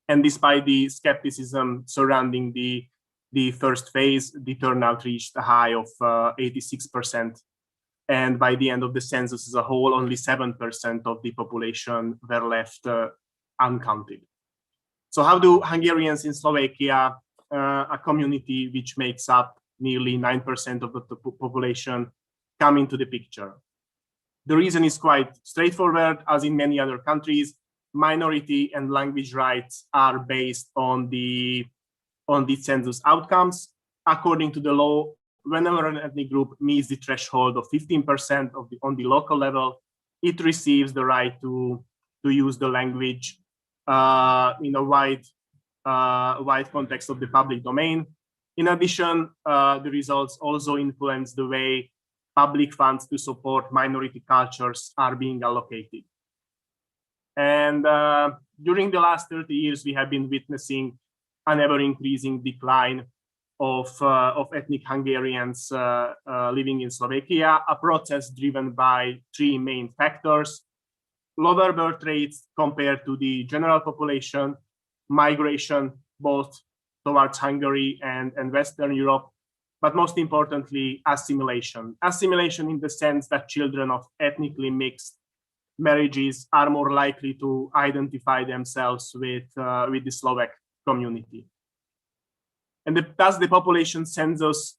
And despite the skepticism surrounding the first phase, the turnout reached a high of 86%. And by the end of the census as a whole, only 7% of the population were left uncounted. So how do Hungarians in Slovakia, a community which makes up nearly 9% of the population, come into the picture? The reason is quite straightforward. As in many other countries, minority and language rights are based on the census outcomes. According to the law, whenever an ethnic group meets the threshold of 15% on the local level, it receives the right to use the language in a wide context of the public domain. In addition, the results also influence the way public funds to support minority cultures are being allocated. And during the last 30 years, we have been witnessing an ever-increasing decline of ethnic Hungarians living in Slovakia, a process driven by three main factors: lower birth rates compared to the general population, migration both towards Hungary and Western Europe, but most importantly, assimilation. Assimilation in the sense that children of ethnically mixed marriages are more likely to identify themselves with the Slovak community. And thus the population census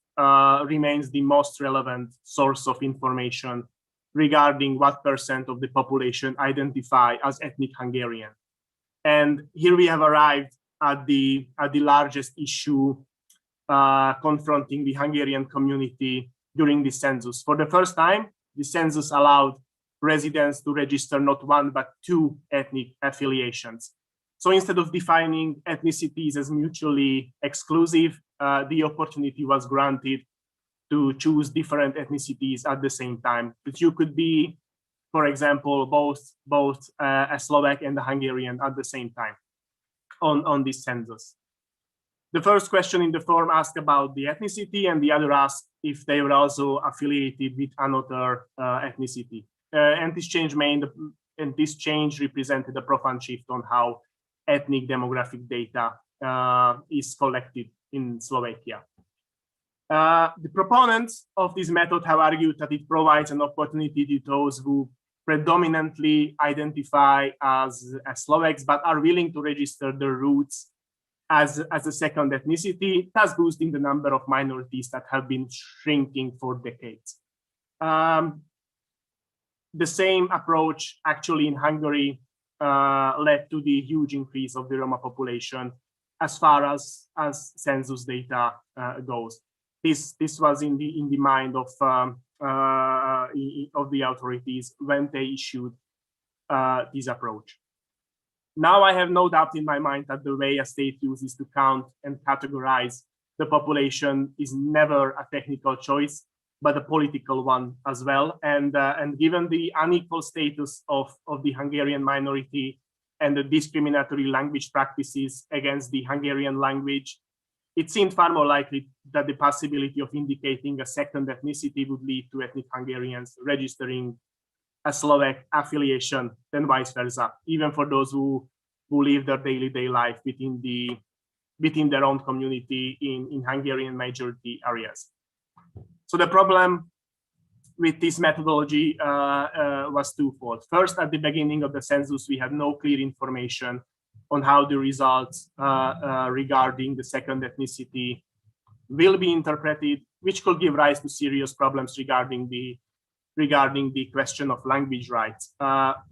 remains the most relevant source of information regarding what % of the population identify as ethnic Hungarian. And here we have arrived at the largest issue confronting the Hungarian community during the census. For the first time, the census allowed residents to register not one, but two ethnic affiliations. So instead of defining ethnicities as mutually exclusive, the opportunity was granted to choose different ethnicities at the same time. But you could be, for example, both a Slovak and a Hungarian at the same time on this census. The first question in the form asked about the ethnicity, and the other asked if they were also affiliated with another ethnicity. And this change represented a profound shift on how ethnic demographic data is collected in Slovakia. The proponents of this method have argued that it provides an opportunity to those who predominantly identify as Slovaks, but are willing to register their roots as a second ethnicity, thus boosting the number of minorities that have been shrinking for decades. The same approach actually in Hungary led to the huge increase of the Roma population as far as census data goes. This was in the mind of the authorities when they issued this approach. Now I have no doubt in my mind that the way a state uses to count and categorize the population is never a technical choice, but a political one as well. And given the unequal status of the Hungarian minority and the discriminatory language practices against the Hungarian language, it seemed far more likely that the possibility of indicating a second ethnicity would lead to ethnic Hungarians registering a Slovak affiliation than vice versa, even for those who live their daily life within their own community in Hungarian majority areas. So the problem with this methodology was twofold. First, at the beginning of the census, we had no clear information on how the results regarding the second ethnicity will be interpreted, which could give rise to serious problems regarding the question of language rights.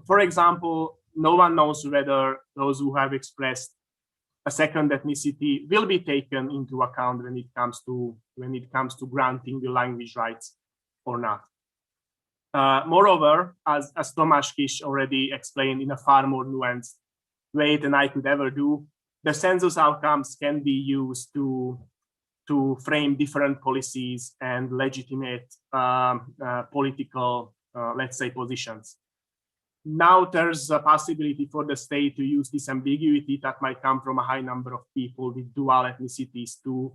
For example, no one knows whether those who have expressed a second ethnicity will be taken into account when it comes to granting the language rights or not. Moreover, as Tomasz already explained in a far more nuanced way than I could ever do, the census outcomes can be used to frame different policies and legitimate political, let's say, positions. Now there's a possibility for the state to use this ambiguity that might come from a high number of people with dual ethnicities to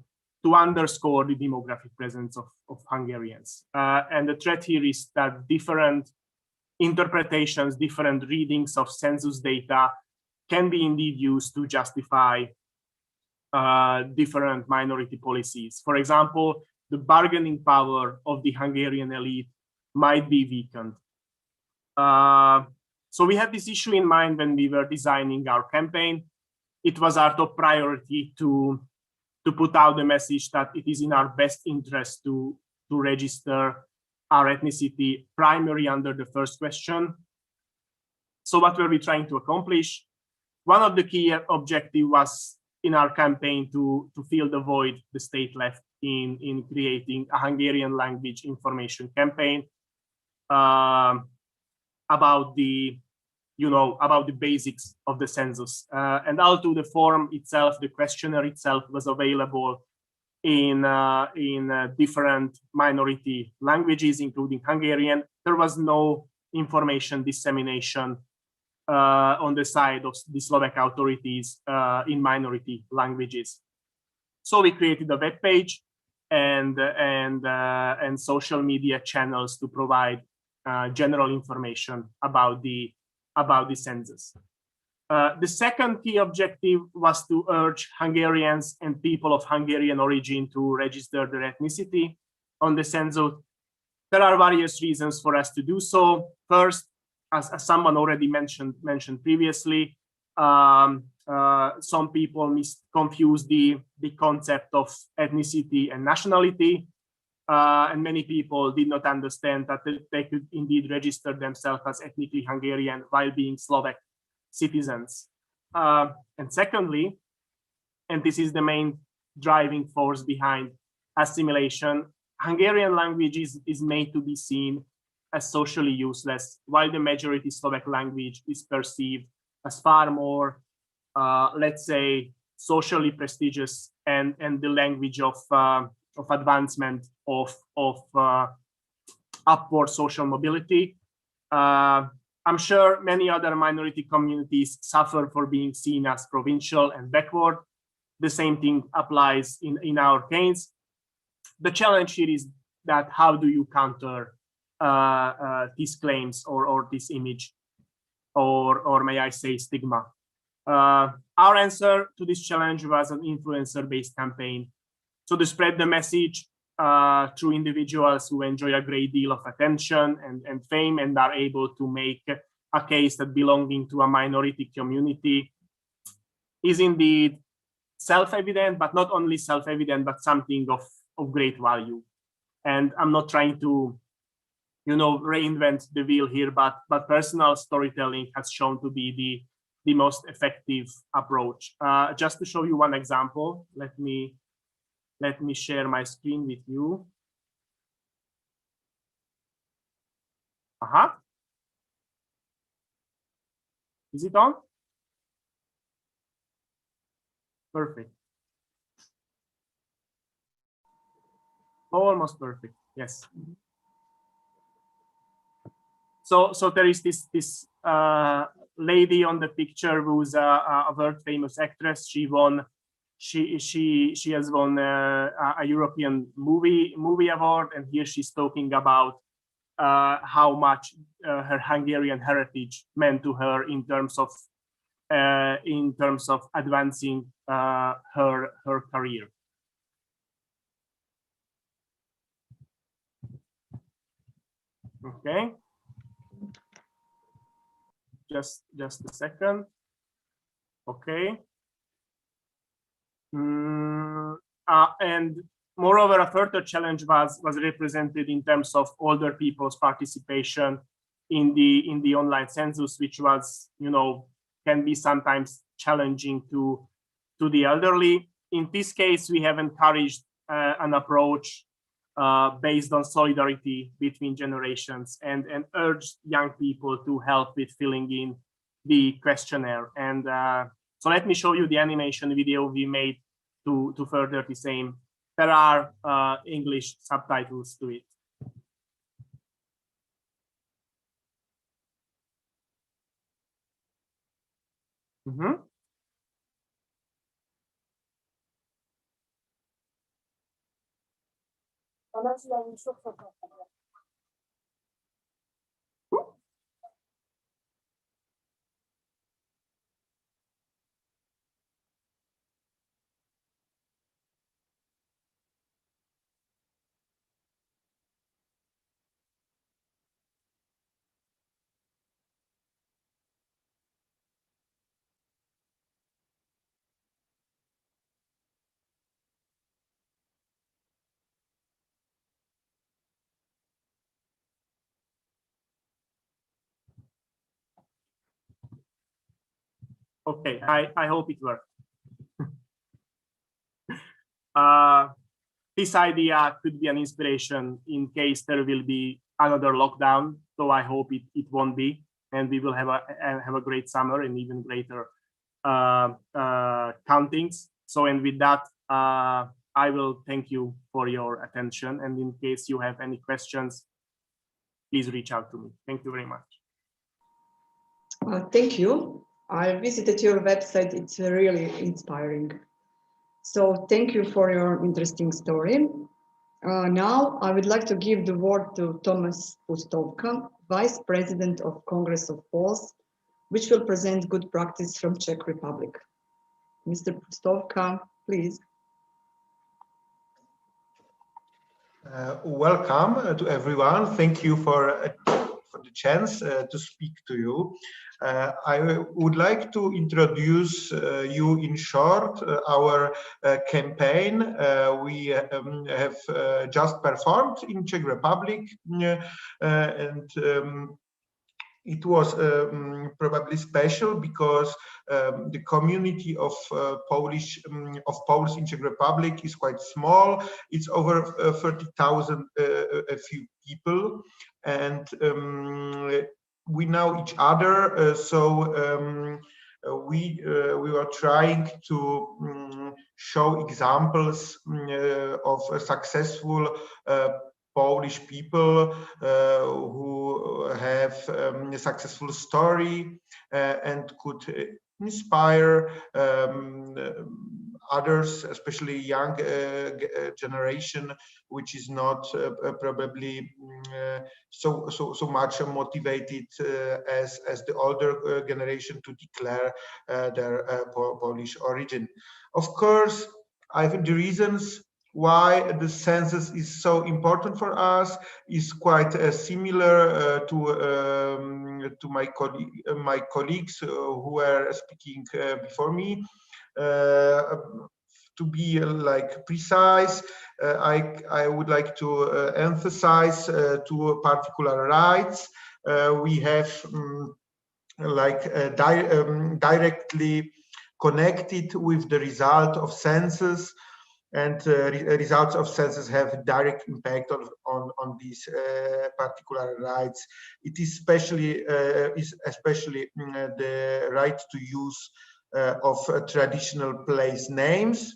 underscore the demographic presence of Hungarians. And the threat here is that different interpretations, different readings of census data can be indeed used to justify different minority policies. For example, the bargaining power of the Hungarian elite might be weakened. So we had this issue in mind when we were designing our campaign. It was our top priority to put out the message that it is in our best interest to register our ethnicity primarily under the first question. So what were we trying to accomplish? One of the key objectives was in our campaign to fill the void the state left in creating a Hungarian language information campaign about the basics of the census. And although the form itself, the questionnaire itself was available in different minority languages, including Hungarian, there was no information dissemination on the side of the Slovak authorities in minority languages. So we created a web page and social media channels to provide general information about the census. The second key objective was to urge Hungarians and people of Hungarian origin to register their ethnicity on the census. There are various reasons for us to do so. First, as someone already mentioned previously, some people confuse the concept of ethnicity and nationality. And many people did not understand that they could indeed register themselves as ethnically Hungarian while being Slovak citizens. And secondly, and this is the main driving force behind assimilation, Hungarian language is made to be seen as socially useless, while the majority Slovak language is perceived as far more, let's say, socially prestigious and the language of advancement of upward social mobility. I'm sure many other minority communities suffer for being seen as provincial and backward. The same thing applies in our case. The challenge here is that how do you counter these claims or this image, or may I say stigma? Our answer to this challenge was an influencer-based campaign. So to spread the message through individuals who enjoy a great deal of attention and fame and are able to make a case that belonging to a minority community is indeed self-evident, but not only self-evident, but something of great value. And I'm not trying to, reinvent the wheel here, but personal storytelling has shown to be the most effective approach. Just to show you one example, let me share my screen with you. Is it on? Perfect. Almost perfect. Yes. So there is this lady on the picture who's a world famous actress. She has won a European movie award, and here she's talking about how much her Hungarian heritage meant to her in terms of advancing her career. Okay. Just a second. Okay. And moreover, a further challenge was represented in terms of older people's participation in the online census, which was, can be sometimes challenging to the elderly. In this case, we have encouraged an approach based on solidarity between generations, and urged young people to help with filling in the questionnaire. And so let me show you the animation video we made to further the same. There are English subtitles to it. Mm-hmm. Okay, I hope it worked. This idea could be an inspiration in case there will be another lockdown. So I hope it won't be, and we will have a great summer and even greater countings. So, and with that, I will thank you for your attention. And in case you have any questions, please reach out to me. Thank you very much. Thank you. I visited your website. It's really inspiring. So thank you for your interesting story. Now I would like to give the word to Tomasz Pustówka, Vice President of Congress of Poles, which will present good practice from Czech Republic. Mr. Pustówka, please. Welcome to everyone. Thank you for the chance to speak to you. I would like to introduce you in short our campaign we have just performed in Czech Republic, and it was probably special because the community of Poles in Czech Republic is quite small. It's over 30,000 a few people, and we know each other. So we were trying to show examples of a successful Polish people who have a successful story and could inspire others, especially young generation, which is not probably so much motivated as the older generation to declare their Polish origin. Of course, I think the reasons why the census is so important for us is quite similar to my colleagues who were speaking before me. To be like precise, I would like to emphasize two particular rights. We have directly connected with the result of census, and results of census have direct impact on these particular rights. It is especially the right to use of traditional place names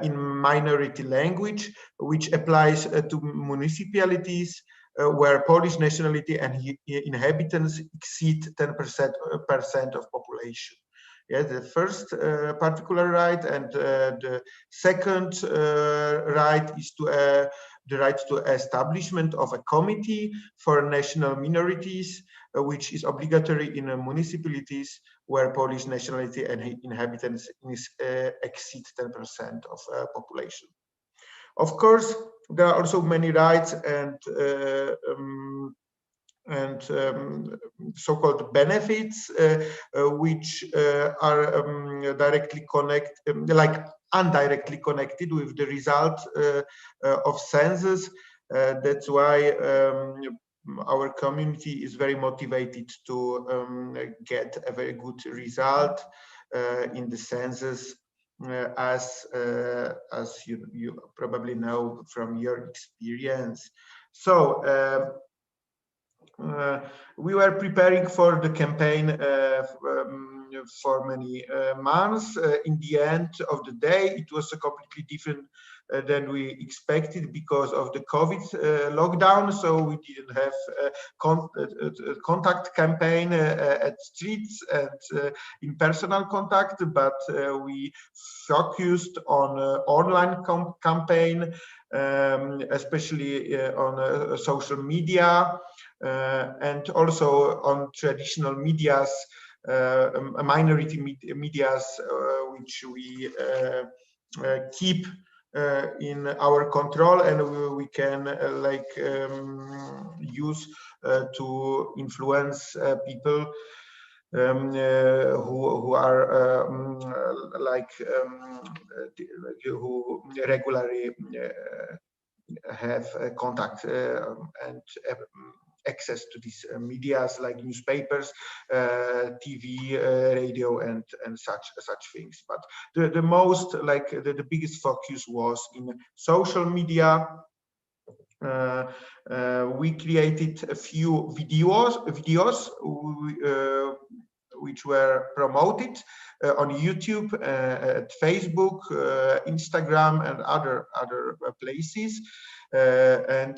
in minority language, which applies to municipalities where Polish nationality and inhabitants exceed 10% of population. Yeah, the first particular right, and the second right is the right to establishment of a committee for national minorities, which is obligatory in municipalities where Polish nationality and inhabitants exceed 10% of population. Of course, there are also many rights and so-called benefits which are directly connected, like indirectly connected with the result of census. That's why our community is very motivated to get a very good result in the census, as you probably know from your experience. So we were preparing for the campaign for many months. In the end of the day, it was completely different than we expected because of the COVID lockdown. So we didn't have contact campaign at streets and in personal contact, but we focused on online campaign, especially on social media and also on traditional medias, minority medias, which we keep in our control, and we can use to influence people who are who regularly have contact and access to these medias like newspapers, TV, radio, and such things. But the most the biggest focus was in social media. We created a few videos which were promoted on YouTube, at Facebook, Instagram, and other places. And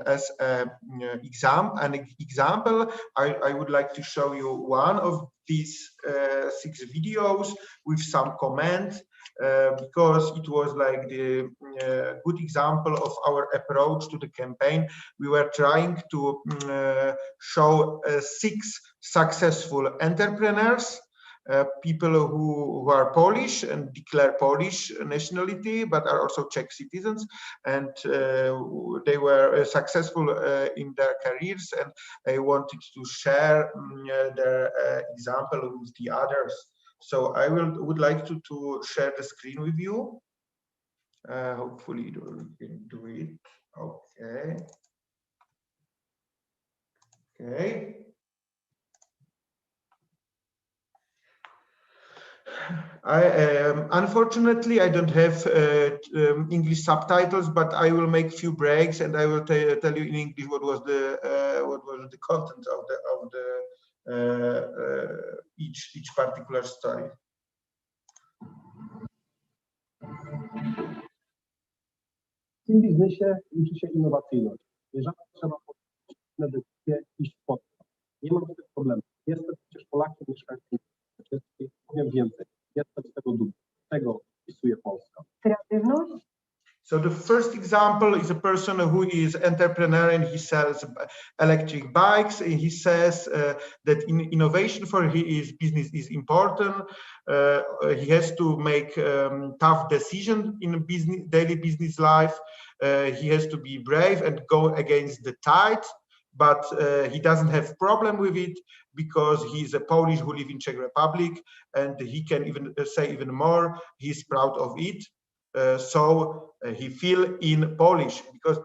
as an example, I would like to show you one of these 6 videos with some comment, because it was like the good example of our approach to the campaign. We were trying to show 6 successful entrepreneurs, people who are Polish and declare Polish nationality, but are also Czech citizens, and they were successful in their careers, and I wanted to share their example with the others. So I would like to share the screen with you. Hopefully we can do it. Okay. Okay. Unfortunately, I don't have English subtitles, but I will make few breaks and I will tell you in English what was the content of each particular story. W tym biznesie liczy się innowacyjność. Jeżeli trzeba podjąć decyzję, iść pod to. Nie mam z tym problemu. Jestem przecież Polakiem, mieszkańcem. Powiem więcej. Jestem z tego dumny. Tego wpisuje Polska. Kreatywność. So the first example is a person who is entrepreneur and he sells electric bikes. And he says that innovation for his business is important. He has to make tough decisions in daily business life. He has to be brave and go against the tide. But he doesn't have problem with it because he's a Polish who lives in Czech Republic, and he can even say even more. He's proud of it. So he feel in Polish because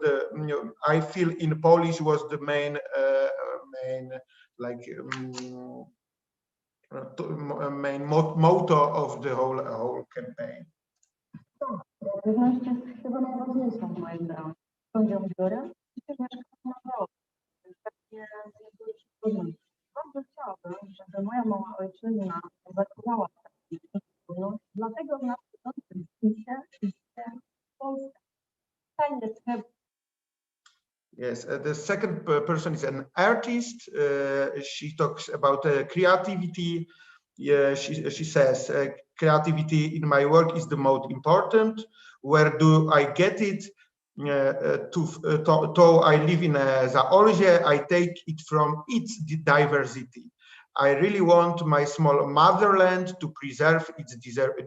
I feel in Polish was the main main motto of the whole campaign. Kreatywność jest chyba najważniejsza w moim zdaniu. Skąd ją biorę? Przecież mieszkam na Wrocławiu. Bardzo chciałabym, żeby moja mała ojczyzna zachowała taką wspólność, dlatego w następnym spisie istnieje Polska. Yes, the second person is an artist. She talks about creativity. She says, creativity in my work is the most important. Where do I get it? Though I live in Zaolzie, I take it from its diversity. I really want my small motherland to preserve its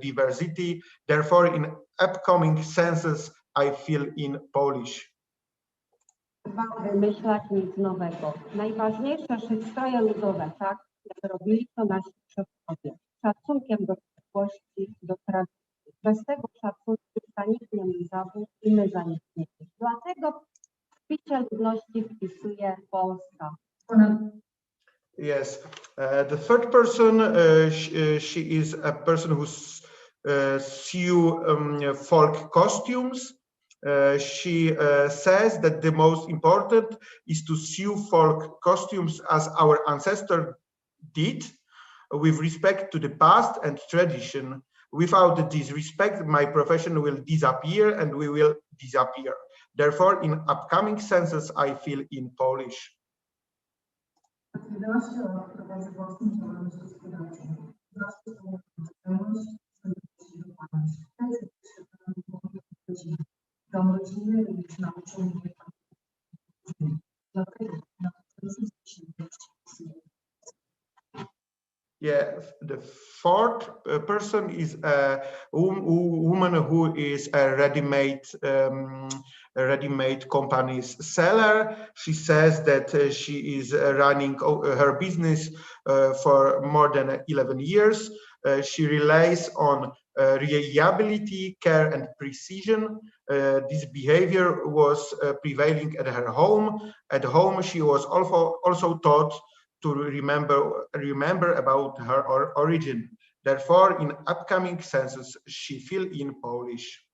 diversity. Therefore, in upcoming census, I feel in Polish. Wymyślać nic nowego. Najważniejsze przystroje ludowe, tak jak robili to nasi przodkowie. Szacunkiem do przeszłości, do tradycji. Bez tego szacunku zaniknie zawód i my zanikniemy. Dlatego w spisie ludności wpisuje Polska. Yes, the third person, she is a person who's sew folk costumes. She says that the most important is to sew folk costumes as our ancestors did, with respect to the past and tradition. Without this respect, my profession will disappear and we will disappear. Therefore, in upcoming census, I feel in Polish. Yeah, the fourth person is a woman who is a ready-made company's seller. She says that she is running her business for more than 11 years. She relies on reliability, care, and precision. This behavior was prevailing at her home. At home, she was also taught to remember about her origin. Therefore, in upcoming census, she feel in Polish.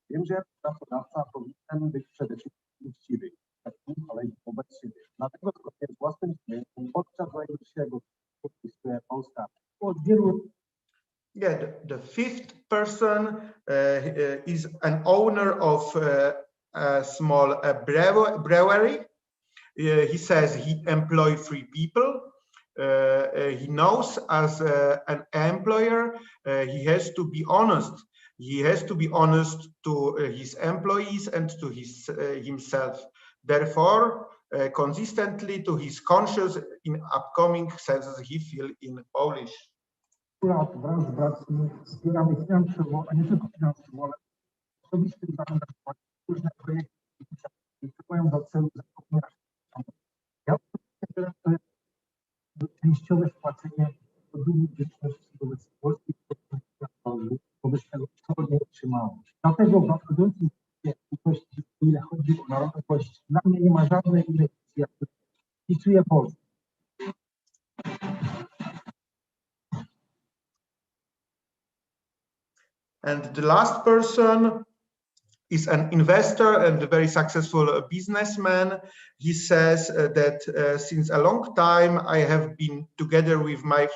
Wiem, że pracodawca powinien być przede wszystkim uczciwy, ale i wobec siebie. Dlatego zgodnie z własnym sumieniem podczas najbliższego podpisuje Polska od wielu. Yeah, the fifth person is an owner of a small brewery. He says he employs 3 people. He knows as an employer, he has to be honest. He has to be honest to his employees and to himself. Therefore, consistently to his conscience in upcoming census, he feel in Polish. Wraz z braćmi wspieramy finansowo, a nie tylko finansowo, ale osobistym zaangażowaniem różne projekty, które mają na celu zapewnienie. Ja to jest częściowe wpłacenie długu wdzięczności wobec Polski, wobec tego, czego nie otrzymałem. Dlatego w nadchodzącym ilości, ile chodzi o narodowość, dla mnie nie ma żadnej innej opcji, jak kibicuję Polsce. And the last person is an investor and a very successful businessman. He says that since a long time I have been together with my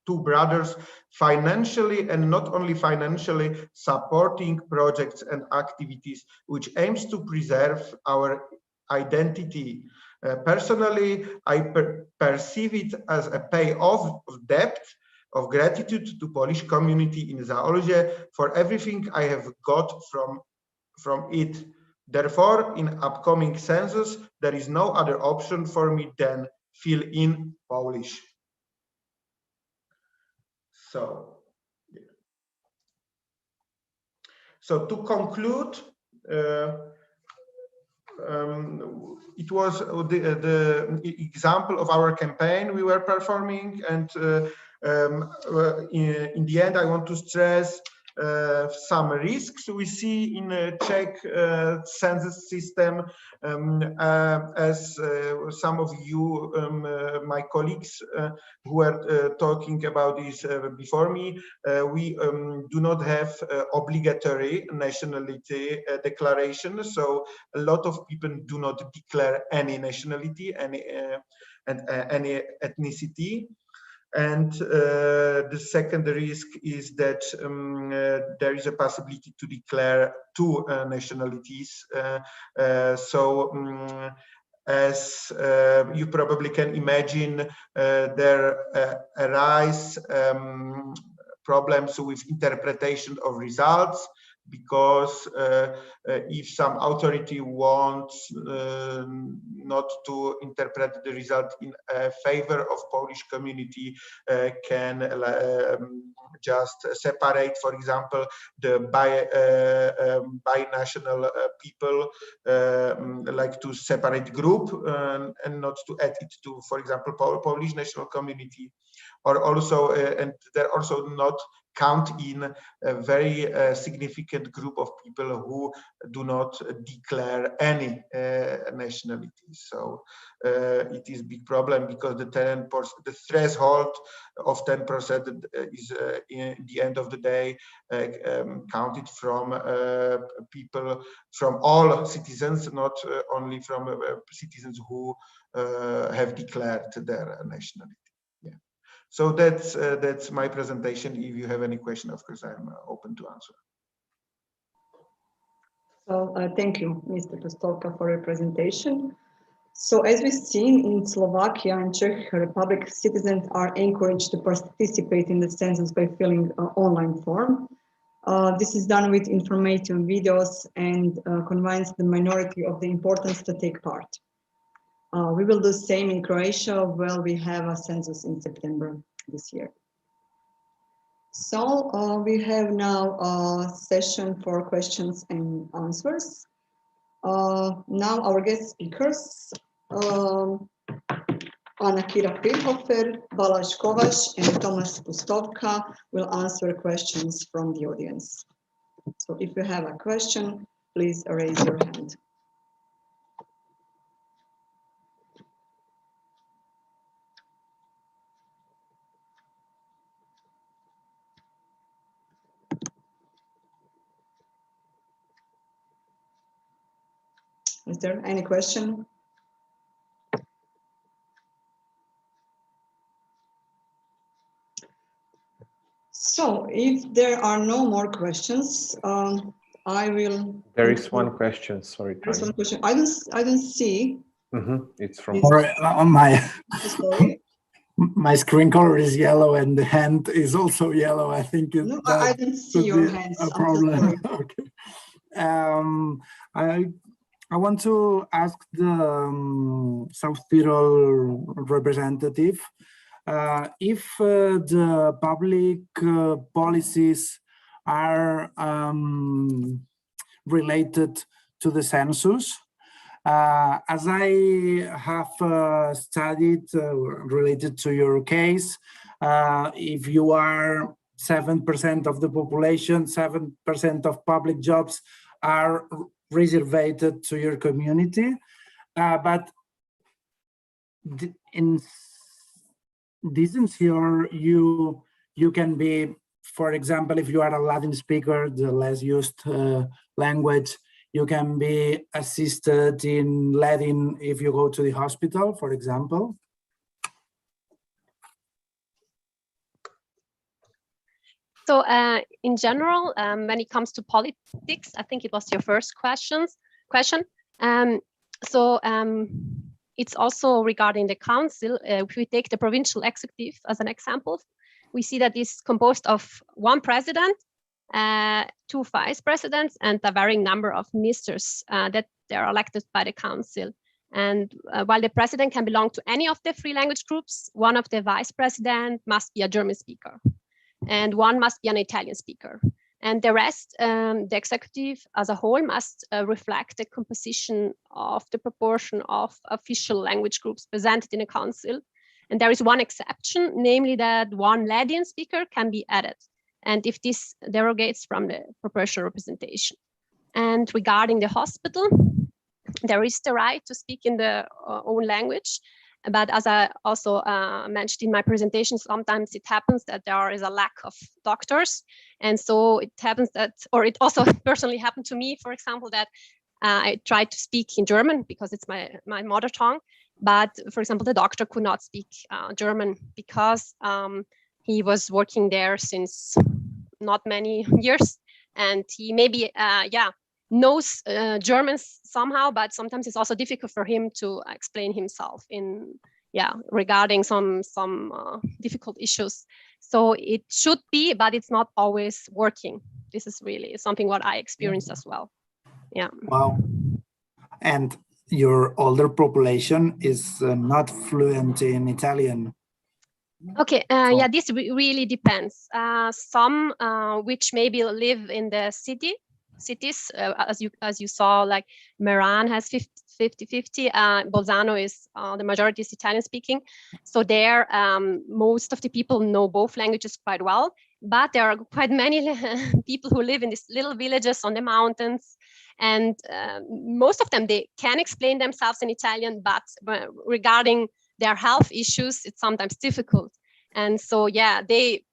2 brothers financially, and not only financially, supporting projects and activities which aims to preserve our identity. Personally, I perceive it as a payoff of debt, of gratitude to Polish community in Zaolzie for everything I have got from it. Therefore, in upcoming census, there is no other option for me than fill in Polish. So to conclude, it was the example of our campaign we were performing, and in the end, I want to stress some risks we see in the Czech census system. As some of you, my colleagues who were talking about this before me, we do not have obligatory nationality declaration. So a lot of people do not declare any nationality, any ethnicity. And the second risk is that there is a possibility to declare 2 nationalities. As you probably can imagine, there arise problems with interpretation of results, because if some authority wants not to interpret the result in favor of Polish community, can just separate, for example, the binational people, like to separate group and not to add it to, for example, Polish national community, or also, and there also not count in a very significant group of people who do not declare any nationality. So it is a big problem, because the threshold of 10% is in the end of the day counted from people, from all citizens, not only from citizens who have declared their nationality. Yeah. So that's my presentation. If you have any question, of course, I'm open to answer. So thank you, Mr. Pustówka, for your presentation. So as we've seen in Slovakia and Czech Republic, citizens are encouraged to participate in the census by filling an online form. This is done with informative videos and convince the minority of the importance to take part. We will do the same in Croatia, where we have a census in September this year. So we have now a session for questions and answers. Now our guest speakers, Pirhofer, Balázs, Kovács, and Tomasz Pustówka will answer questions from the audience. So if you have a question, please raise your hand. Is there any question? So if there are no more questions, I will. There is one question. Sorry, there's one question. I don't see. It's from. On my. Sorry. My screen color is yellow and the hand is also yellow. I think no, I don't see your hands. A problem. Okay. I want to ask the South Tyrol representative if the public policies are related to the census. As I have studied related to your case, if you are 7% of the population, 7% of public jobs are reserved to your community, but in this year you can be, for example, if you are a Latin speaker, the less used language, you can be assisted in Latin if you go to the hospital, for example. So in general, when it comes to politics, I think it was your first question. It's also regarding the council. If we take the provincial executive as an example, we see that it's composed of one president, two vice presidents, and a varying number of ministers that they are elected by the council. And while the president can belong to any of the three language groups, one of the vice president must be a German speaker, and one must be an Italian speaker. And the rest, the executive as a whole, must reflect the composition of the proportion of official language groups presented in a council. And there is one exception, namely that one Latvian speaker can be added, and if this derogates from the proportional representation. And regarding the hospital, there is the right to speak in the own language. But as I also mentioned in my presentation, sometimes it happens that there is a lack of doctors. And so it happens that, or it also personally happened to me, for example, that I tried to speak in German because it's my mother tongue. But for example, the doctor could not speak German because he was working there since not many years. And he maybe, knows German somehow, but sometimes it's also difficult for him to explain himself regarding some difficult issues. So it should be, but it's not always working. This is really something what I experienced as well. Yeah. Wow. And your older population is not fluent in Italian. Okay, this really depends. Some which maybe live in the cities, as you saw, like Meran has 50-50. Bolzano is the majority is Italian speaking. So there, most of the people know both languages quite well. but there are quite many people who live in these little villages on the mountains, and most of them, they can explain themselves in Italian, but regarding their health issues, it's sometimes difficult. And so, yeah, they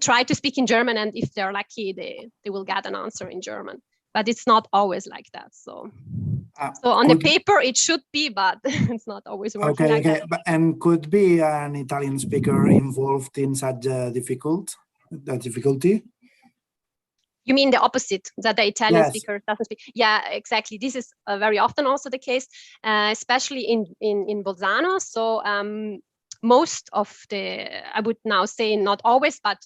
try to speak in German, and if they're lucky, they will get an answer in German. But it's not always like that. So on the paper, it should be, but it's not always working like that. And could be an Italian speaker involved in such difficulty? You mean the opposite, that the Italian speaker doesn't speak? Yeah, exactly. This is very often also the case, especially in Bolzano. So most of the, I would now say not always, but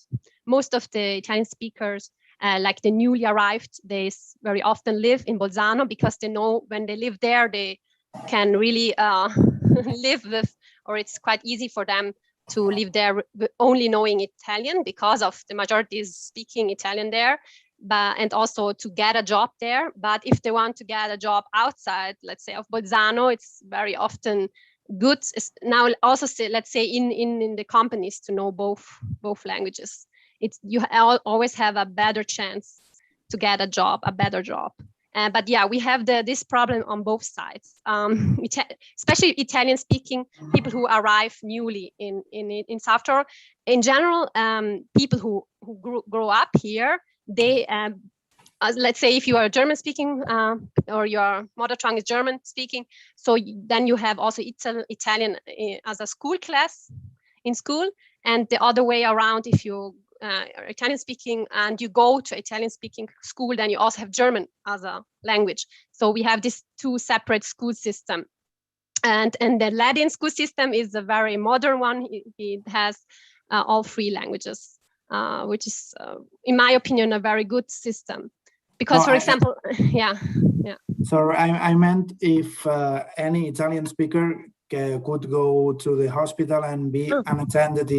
most of the Italian speakers, like the newly arrived, they very often live in Bolzano because they know when they live there, they can really live with, or it's quite easy for them to live there only knowing Italian because of the majority is speaking Italian there, and also to get a job there. But if they want to get a job outside, let's say of Bolzano, it's very often good now also say, let's say in the companies to know both languages. You always have a better chance to get a job, a better job. But yeah, we have this problem on both sides, especially Italian speaking people who arrive newly in South Tyrol. In general, people who grow up here, they, let's say if you are German speaking or your mother tongue is German speaking, so then you have also Italian as a school class in school, and the other way around, if you are Italian speaking and you go to Italian speaking school, then you also have German as a language. So we have these two separate school systems. And the Latin school system is a very modern one. It has all three languages, which is, in my opinion, a very good system. Because, for example, yeah. So I meant if any Italian speaker could go to the hospital and be unattended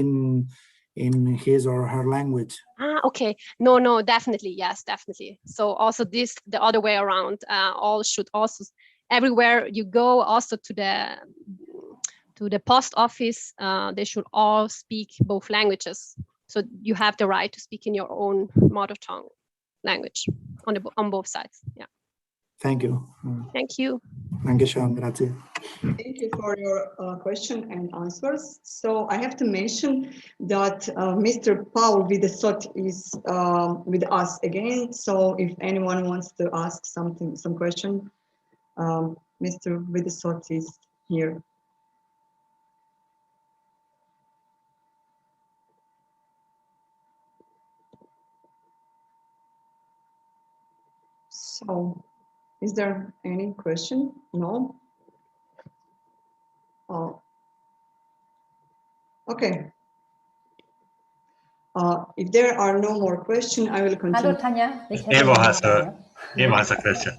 in his or her language. Okay. No, definitely. Yes, definitely. So also the other way around, all should also, everywhere you go, also to the post office, they should all speak both languages. So you have the right to speak in your own mother tongue language on both sides. Yeah. Thank you. Thank you. Dankeschön, grazie. Thank you for your question and answers. So I have to mention that Mr. Paul Videsott is with us again. So if anyone wants to ask some question, Mr. Videsott is here. So, is there any question? No? Oh. Okay. If there are no more questions, I will continue. Hello, Tanja. Eva has a question.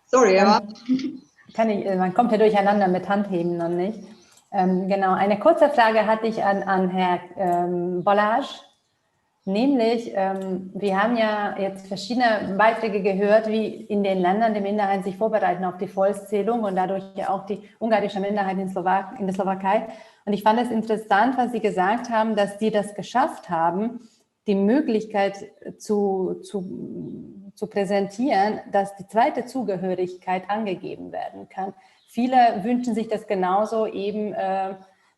Sorry, Eva. Man kommt ja durcheinander mit Handheben noch nicht. Genau, eine kurze Frage hatte ich an Herrn Balázs. Nämlich, wir haben ja jetzt verschiedene Beiträge gehört, wie in den Ländern die Minderheiten sich vorbereiten auf die Volkszählung und dadurch ja auch die ungarische Minderheit in der Slowakei. Und ich fand es interessant, was Sie gesagt haben, dass die das geschafft haben, die Möglichkeit zu präsentieren, dass die zweite Zugehörigkeit angegeben werden kann. Viele wünschen sich das genauso eben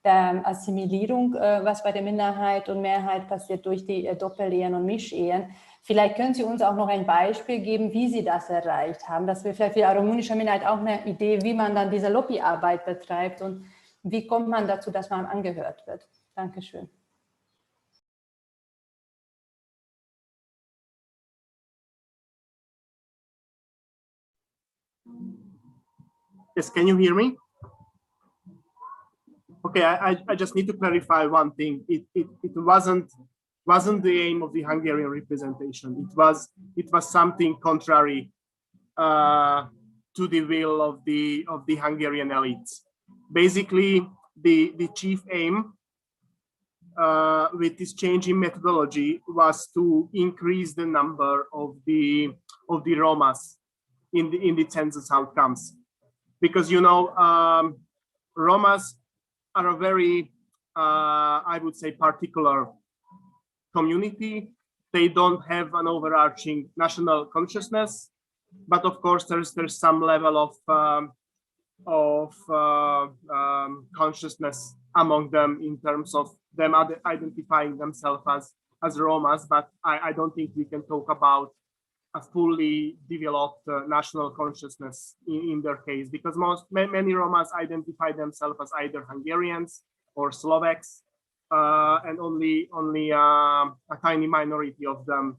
der Assimilierung, was bei der Minderheit und Mehrheit passiert durch die Doppelehen und Mischehen. Vielleicht können Sie uns auch noch ein Beispiel geben, wie Sie das erreicht haben, dass wir vielleicht für die rumänische Minderheit auch eine Idee, wie man dann diese Lobbyarbeit betreibt und wie kommt man dazu, dass man angehört wird. Dankeschön. Yes, can you hear me? Okay, I just need to clarify one thing. It wasn't the aim of the Hungarian representation. It was something contrary to the will of the Hungarian elites. Basically, the chief aim with this change in methodology was to increase the number of the Romas in the census outcomes, because Romas are a very, I would say, particular community. They don't have an overarching national consciousness, but of course there's some level of consciousness among them in terms of them identifying themselves as Romas. But I don't think we can talk about a fully developed national consciousness in their case, because many Romas identify themselves as either Hungarians or Slovaks, and only a tiny minority of them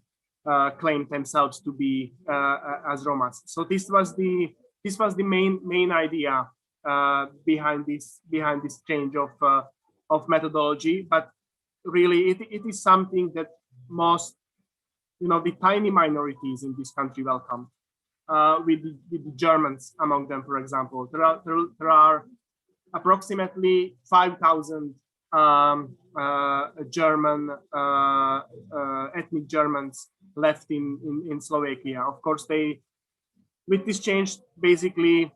claim themselves to be as Romas. So this was the main idea behind this change of methodology. But really, it is something that most, the tiny minorities in this country welcome. With the Germans among them, for example, there are approximately 5,000 German ethnic Germans left in Slovakia. Of course, with this change, basically,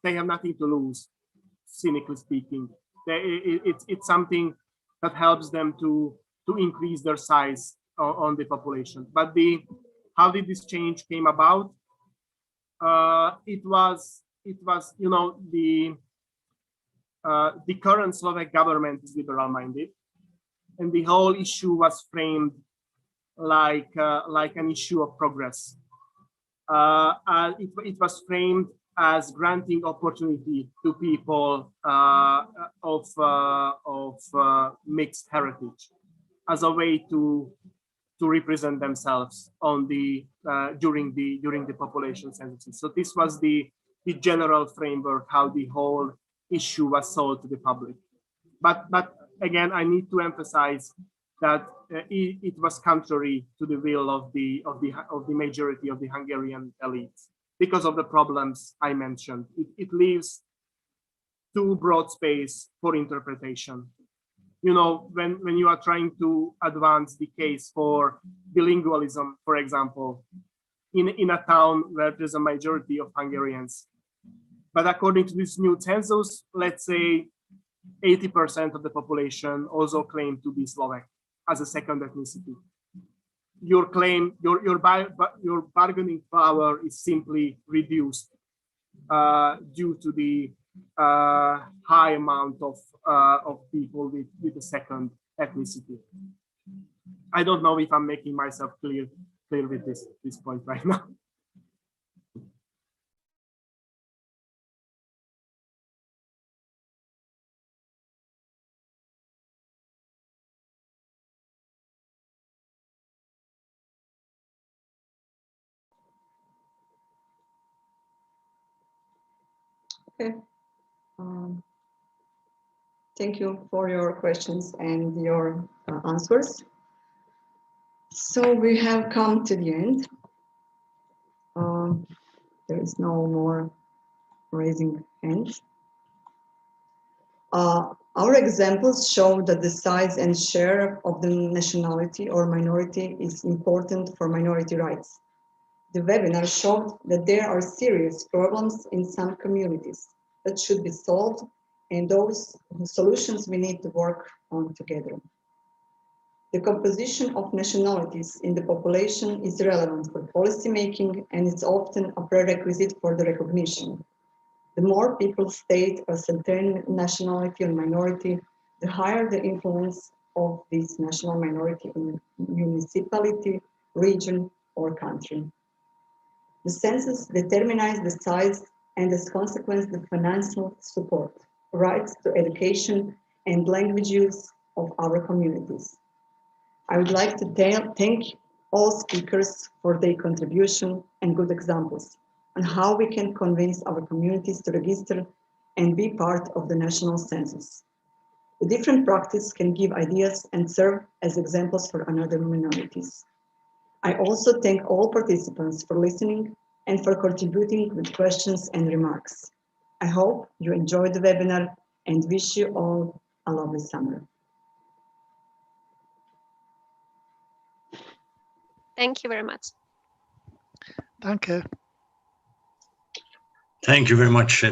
they have nothing to lose, cynically speaking. It's something that helps them to increase their size on the population. But how did this change came about? It was the current Slovak government is liberal-minded, and the whole issue was framed like an issue of progress. It was framed as granting opportunity to people of mixed heritage as a way to represent themselves during the population census. So this was the general framework how the whole issue was sold to the public. But again, I need to emphasize that it was contrary to the will of the majority of the Hungarian elites because of the problems I mentioned. It leaves too broad space for interpretation. When you are trying to advance the case for bilingualism, for example, in a town where there's a majority of Hungarians, but according to this new census, let's say 80% of the population also claim to be Slovak as a second ethnicity. Your bargaining power is simply reduced due to the high amount of people with a second ethnicity. I don't know if I'm making myself clear with this point right now. Okay. Thank you for your questions and your answers. So we have come to the end. There is no more raising hands. Our examples show that the size and share of the nationality or minority is important for minority rights. The webinar showed that there are serious problems in some communities that should be solved, and those solutions we need to work on together. The composition of nationalities in the population is relevant for policy making, and it's often a prerequisite for the recognition. The more people state a certain nationality or minority, the higher the influence of this national minority in municipality, region, or country. The census determines the size and as a consequence the financial support, rights to education and language use of our communities. I would like to thank all speakers for their contribution and good examples on how we can convince our communities to register and be part of the national census. The different practices can give ideas and serve as examples for another minorities. I also thank all participants for listening and for contributing with questions and remarks. I hope you enjoyed the webinar and wish you all a lovely summer. Thank you very much. Danke. Thank you very much.